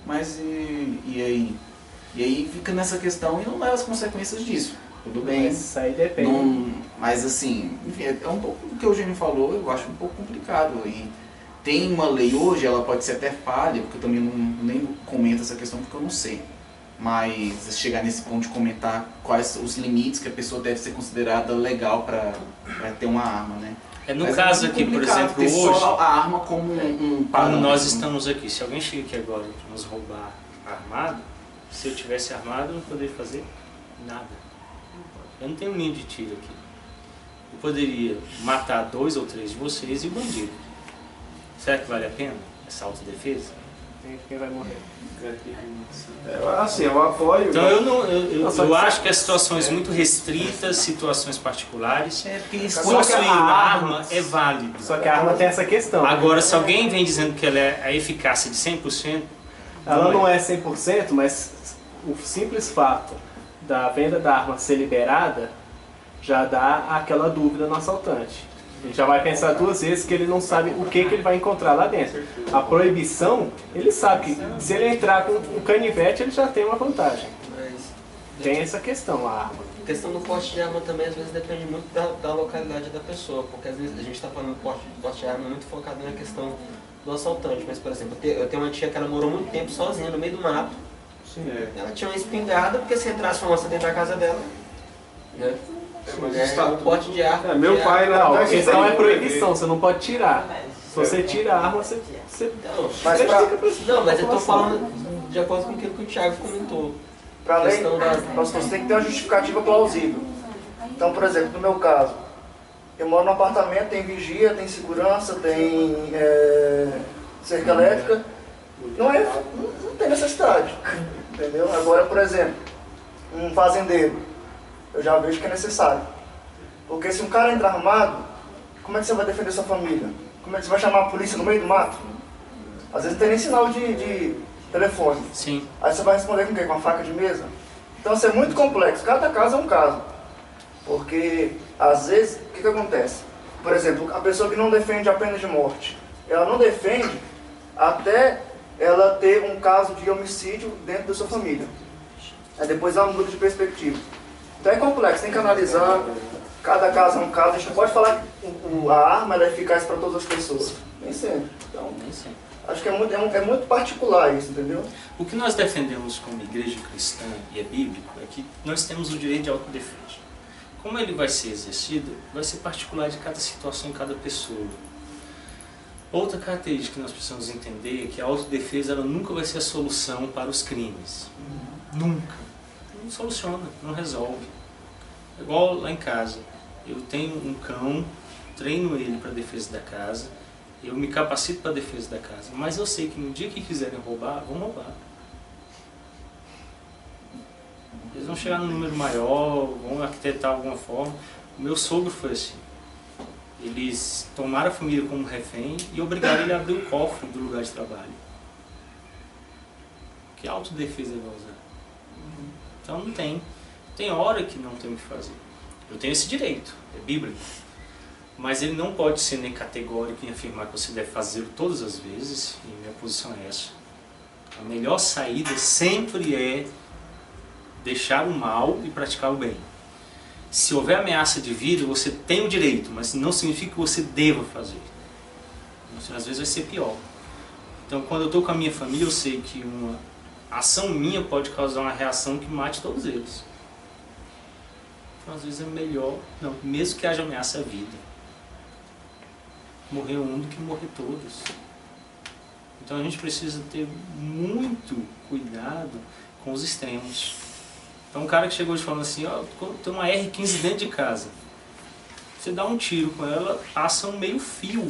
Mas e aí? E aí fica nessa questão e não leva as consequências disso. Tudo bem. Isso aí depende. Não, mas assim, enfim, é um pouco do que o Eugênio falou, eu acho um pouco complicado. E tem uma lei hoje, ela pode ser até falha, porque eu também nem comento essa questão porque eu não sei. Mas chegar nesse ponto de comentar quais os limites que a pessoa deve ser considerada legal para ter uma arma, né? No mas caso é aqui, por complicado exemplo, ter hoje, só a arma como um quando parâmetro. nós estamos aqui, se alguém chega aqui agora para nos roubar armado, se eu tivesse armado, eu não poderia fazer nada. Eu não tenho linha de tiro aqui. Eu poderia matar 2 ou 3 de vocês e o bandido. Será que vale a pena essa autodefesa? Quem vai morrer? Assim, eu apoio. Então eu acho que as situações muito restritas, situações particulares, possuir uma arma é válido. Só que a arma tem essa questão. Agora, se alguém vem dizendo que ela é a eficácia de 100%, Ela não é 100%, mas o simples fato da venda da arma ser liberada já dá aquela dúvida no assaltante. Ele já vai pensar 2 vezes que ele não sabe o que ele vai encontrar lá dentro. A proibição, ele sabe que se ele entrar com um canivete, ele já tem uma vantagem. Tem essa questão, a arma. A questão do porte de arma também às vezes depende muito da localidade da pessoa, porque às vezes a gente está falando do porte de arma muito focado na questão do assaltante, mas por exemplo, eu tenho uma tia que ela morou muito tempo sozinha no meio do mato. Ela tinha uma espingarda, porque se entrasse uma onça dentro da casa dela, né? O porte de arma. Meu pai Não, a questão é proibição, você não pode tirar. Se você tira a arma, você Mas prejudica mas eu estou falando de acordo com aquilo que o Thiago comentou. Para além, Questão da- você tem que ter uma justificativa plausível. Então, por exemplo, no meu caso, eu moro num apartamento, tem vigia, tem segurança, tem cerca elétrica. Não tem necessidade, entendeu? Agora, por exemplo, um fazendeiro, eu já vejo que é necessário. Porque se um cara entrar armado, como é que você vai defender sua família? Como é que você vai chamar a polícia no meio do mato? Às vezes não tem nem sinal de telefone. sim. Aí você vai responder com o quê? Com a faca de mesa? Então isso é muito complexo. Cada caso é um caso. Porque, às vezes, o que acontece? Por exemplo, a pessoa que não defende a pena de morte, ela não defende até ela ter um caso de homicídio dentro da sua família. Aí depois ela muda de perspectiva. Então é complexo, tem que analisar. Cada caso é um caso. A gente não pode falar que a arma ela é eficaz para todas as pessoas. Nem sempre. Então, acho que é muito particular isso, entendeu? O que nós defendemos como igreja cristã e é bíblico é que nós temos o direito de autodefesa. Como ele vai ser exercido, vai ser particular de cada situação, cada pessoa. Outra característica que nós precisamos entender é que a autodefesa ela nunca vai ser a solução para os crimes. Nunca. Não soluciona, não resolve. É igual lá em casa. Eu tenho um cão, treino ele para a defesa da casa, eu me capacito para a defesa da casa, mas eu sei que no dia que quiserem roubar, vão roubar. Eles vão chegar num número maior, vão arquitetar alguma forma. O meu sogro foi assim. Eles tomaram a família como refém e obrigaram ele a abrir o cofre do lugar de trabalho. Que autodefesa ele vai usar? Então não tem. Tem hora que não tem o que fazer. Eu tenho esse direito, é bíblico. Mas ele não pode ser nem categórico em afirmar que você deve fazê-lo todas as vezes, e minha posição é essa. A melhor saída sempre é deixar o mal e praticar o bem. Se houver ameaça de vida, você tem o direito, mas não significa que você deva fazer. Às vezes vai ser pior. Então, quando eu estou com a minha família, eu sei que uma ação minha pode causar uma reação que mate todos eles. Então, às vezes é melhor, não, mesmo que haja ameaça à vida, morrer um do que morrer todos. Então a gente precisa ter muito cuidado com os extremos. Então um cara que chegou hoje falando assim, ó, tem uma R15 dentro de casa. Você dá um tiro com ela, passa um meio fio.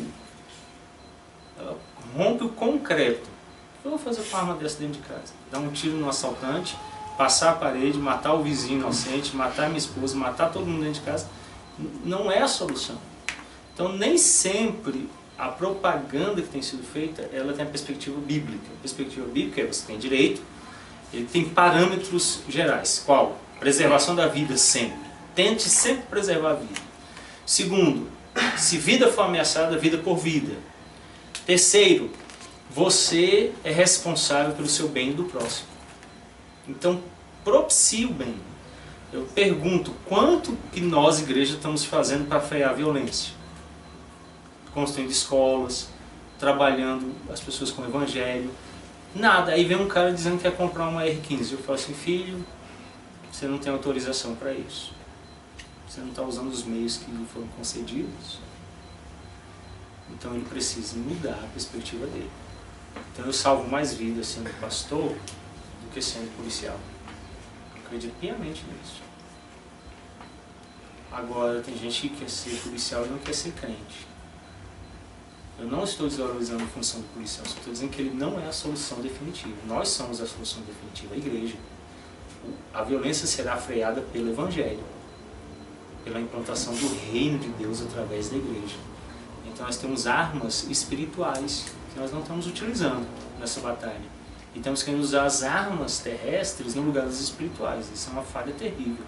Ela rompe o concreto. O que eu vou fazer com uma arma dessa dentro de casa? Dar um tiro no assaltante, passar a parede, matar o vizinho inocente, matar minha esposa, matar todo mundo dentro de casa. Não é a solução. Então nem sempre a propaganda que tem sido feita, ela tem a perspectiva bíblica. A perspectiva bíblica é você tem direito, ele tem parâmetros gerais. Qual? Preservação da vida sempre. Tente sempre preservar a vida. Segundo, se vida for ameaçada, vida por vida. Terceiro, você é responsável pelo seu bem e do próximo. Então, propicie o bem. Eu pergunto, quanto que nós, igreja, estamos fazendo para frear a violência? Construindo escolas, trabalhando as pessoas com o evangelho. Nada. Aí vem um cara dizendo que quer comprar uma R15. Eu falo assim, filho, você não tem autorização para isso. Você não está usando os meios que lhe foram concedidos. Então ele precisa mudar a perspectiva dele. Então eu salvo mais vidas sendo pastor do que sendo policial. Eu acredito piamente nisso. Agora tem gente que quer ser policial e não quer ser crente. Eu não estou desvalorizando a função do policial, só estou dizendo que ele não é a solução definitiva. Nós somos a solução definitiva, a igreja. A violência será freada pelo evangelho, pela implantação do reino de Deus através da igreja. Então nós temos armas espirituais que nós não estamos utilizando nessa batalha. E temos que usar as armas terrestres no lugar das espirituais. Isso é uma falha terrível.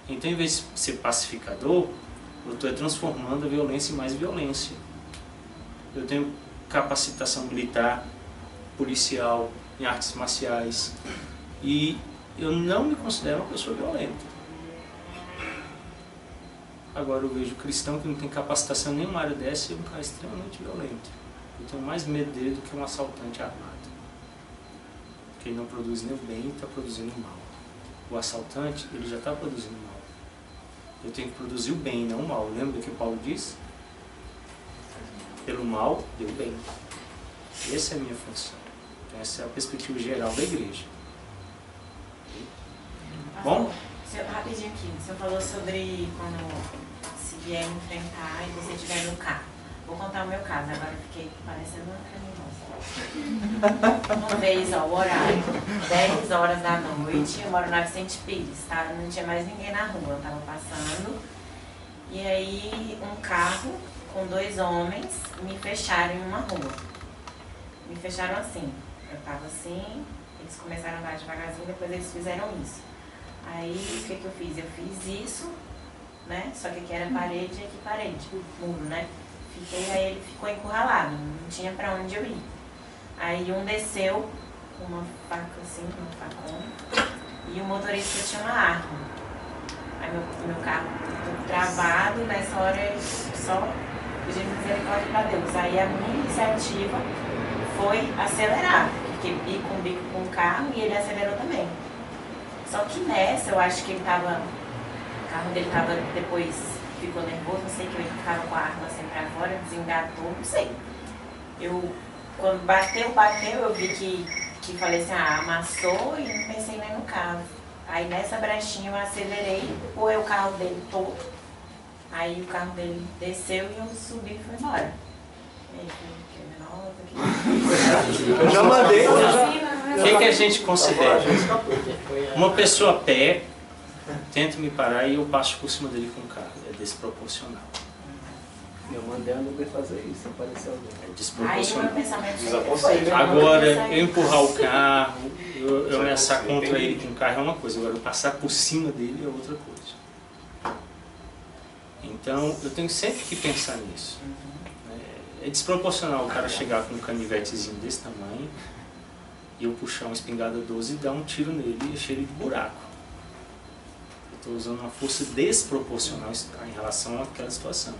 Então, em vez de ser pacificador, eu estou transformando a violência em mais violência. Eu tenho capacitação militar, policial, em artes marciais. E eu não me considero uma pessoa violenta. Agora eu vejo cristão que não tem capacitação em nenhuma área dessa e é um cara extremamente violento. Eu tenho mais medo dele do que um assaltante armado. Porque ele não produz nem o bem e está produzindo o mal. O assaltante, ele já está produzindo o mal. Eu tenho que produzir o bem, não o mal. Lembra do que Paulo disse? Pelo mal, deu bem. Essa é a minha função. Então, essa é a perspectiva geral da igreja. Bom? Rapidinho aqui, o senhor falou sobre quando se vier enfrentar e você estiver no carro. Vou contar o meu caso, agora eu fiquei parecendo uma criminosa. Uma vez, ó, o horário, 10 horas da noite, eu moro na Vicente Pires, tá? Não tinha mais ninguém na rua, eu tava passando. E aí um carro com 2 homens me fecharam em uma rua. Me fecharam assim, eu tava assim, eles começaram a andar devagarzinho, depois eles fizeram isso. Aí o que eu fiz? Eu fiz isso, né? Só que aqui era parede e aqui parede, muro, né? Fiquei, aí ele ficou encurralado, não tinha pra onde eu ir. Aí um desceu com uma faca assim, um facão, e o motorista tinha uma arma. Aí meu carro ficou travado, nessa hora eu só pedi misericórdia pra Deus. Aí a minha iniciativa foi acelerar, porque bico com bico com o carro e ele acelerou também. Só que nessa, eu acho que ele tava, o carro dele tava, depois ficou nervoso, não sei, que ele ficava com a arma assim pra fora, desengatou, não sei. Quando bateu, eu vi que falei assim, amassou e não pensei nem no carro. Aí nessa brechinha eu acelerei, empurrei o carro dele todo. Aí o carro dele desceu e eu subi e fui embora. E aí, eu já mandei. O que a gente considera? Uma pessoa a pé tenta me parar e eu passo por cima dele com o carro. É desproporcional. Eu mandei a Nubia fazer isso, apareceu alguém. É Aí o desproporcional. meu pensamento Desaconselho. Agora, eu empurrar o carro, eu ameaçar contra ele com o carro é uma coisa, agora eu passar por cima dele é outra coisa. Então, eu tenho sempre que pensar nisso. É desproporcional o cara chegar com um canivetezinho desse tamanho e eu puxar uma espingarda 12 e dar um tiro nele e encher ele de buraco. Eu estou usando uma força desproporcional em relação àquela situação.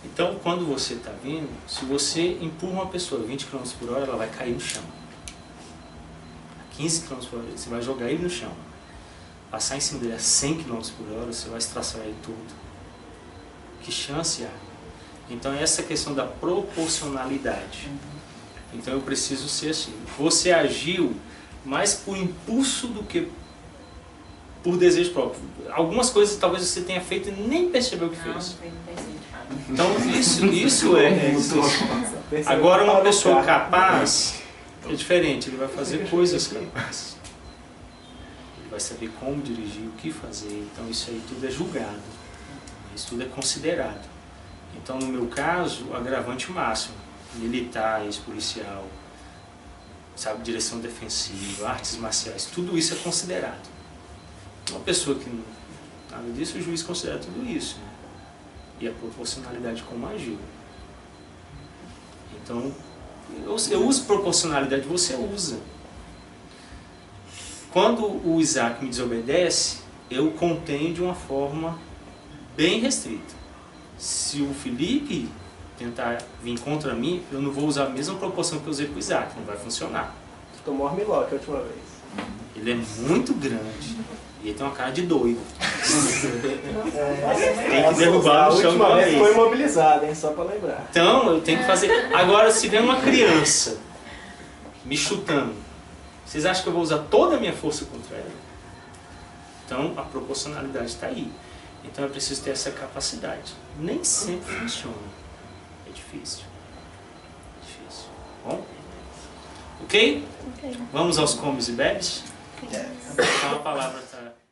Então, quando você está vindo, se você empurra uma pessoa a 20 km por hora, ela vai cair no chão. A 15 km por hora, você vai jogar ele no chão. Passar em cima dele a 100 km por hora, você vai estraçalhar ele todo. Que chance há? Então, é essa questão da proporcionalidade. Então, eu preciso ser assim. Você agiu mais por impulso do que por desejo próprio. Algumas coisas talvez você tenha feito e nem percebeu que Não, fez. foi no desejo. Então, isso é. Agora, uma pessoa capaz é diferente, ele vai fazer coisas capazes. Ele vai saber como dirigir, o que fazer. Então, isso aí tudo é julgado. Isso tudo é considerado. Então, no meu caso, o agravante máximo: militar, ex-policial, sabe, direção defensiva, artes marciais, tudo isso é considerado. Uma pessoa que não nada disso, o juiz considera tudo isso, né? E a proporcionalidade como agiu. Então, eu uso proporcionalidade, você usa. Quando o Isaac me desobedece, eu contenho de uma forma bem restrita. Se o Felipe tentar vir contra mim, eu não vou usar a mesma proporção que eu usei com o Isaac, não vai funcionar. Tu tomou armlock a última vez. Ele é muito grande e ele tem uma cara de doido. Tem que derrubar no chão de A uma última vez vez. foi imobilizado, hein? Só pra lembrar. Então, eu tenho que fazer... Agora, se vem uma criança me chutando, vocês acham que eu vou usar toda a minha força contra ela? Então, a proporcionalidade está aí. Então, eu preciso ter essa capacidade. Nem sempre funciona. É difícil. É difícil. Bom? Ok? Ok. Vamos aos comes e bebes? Então, a palavra está...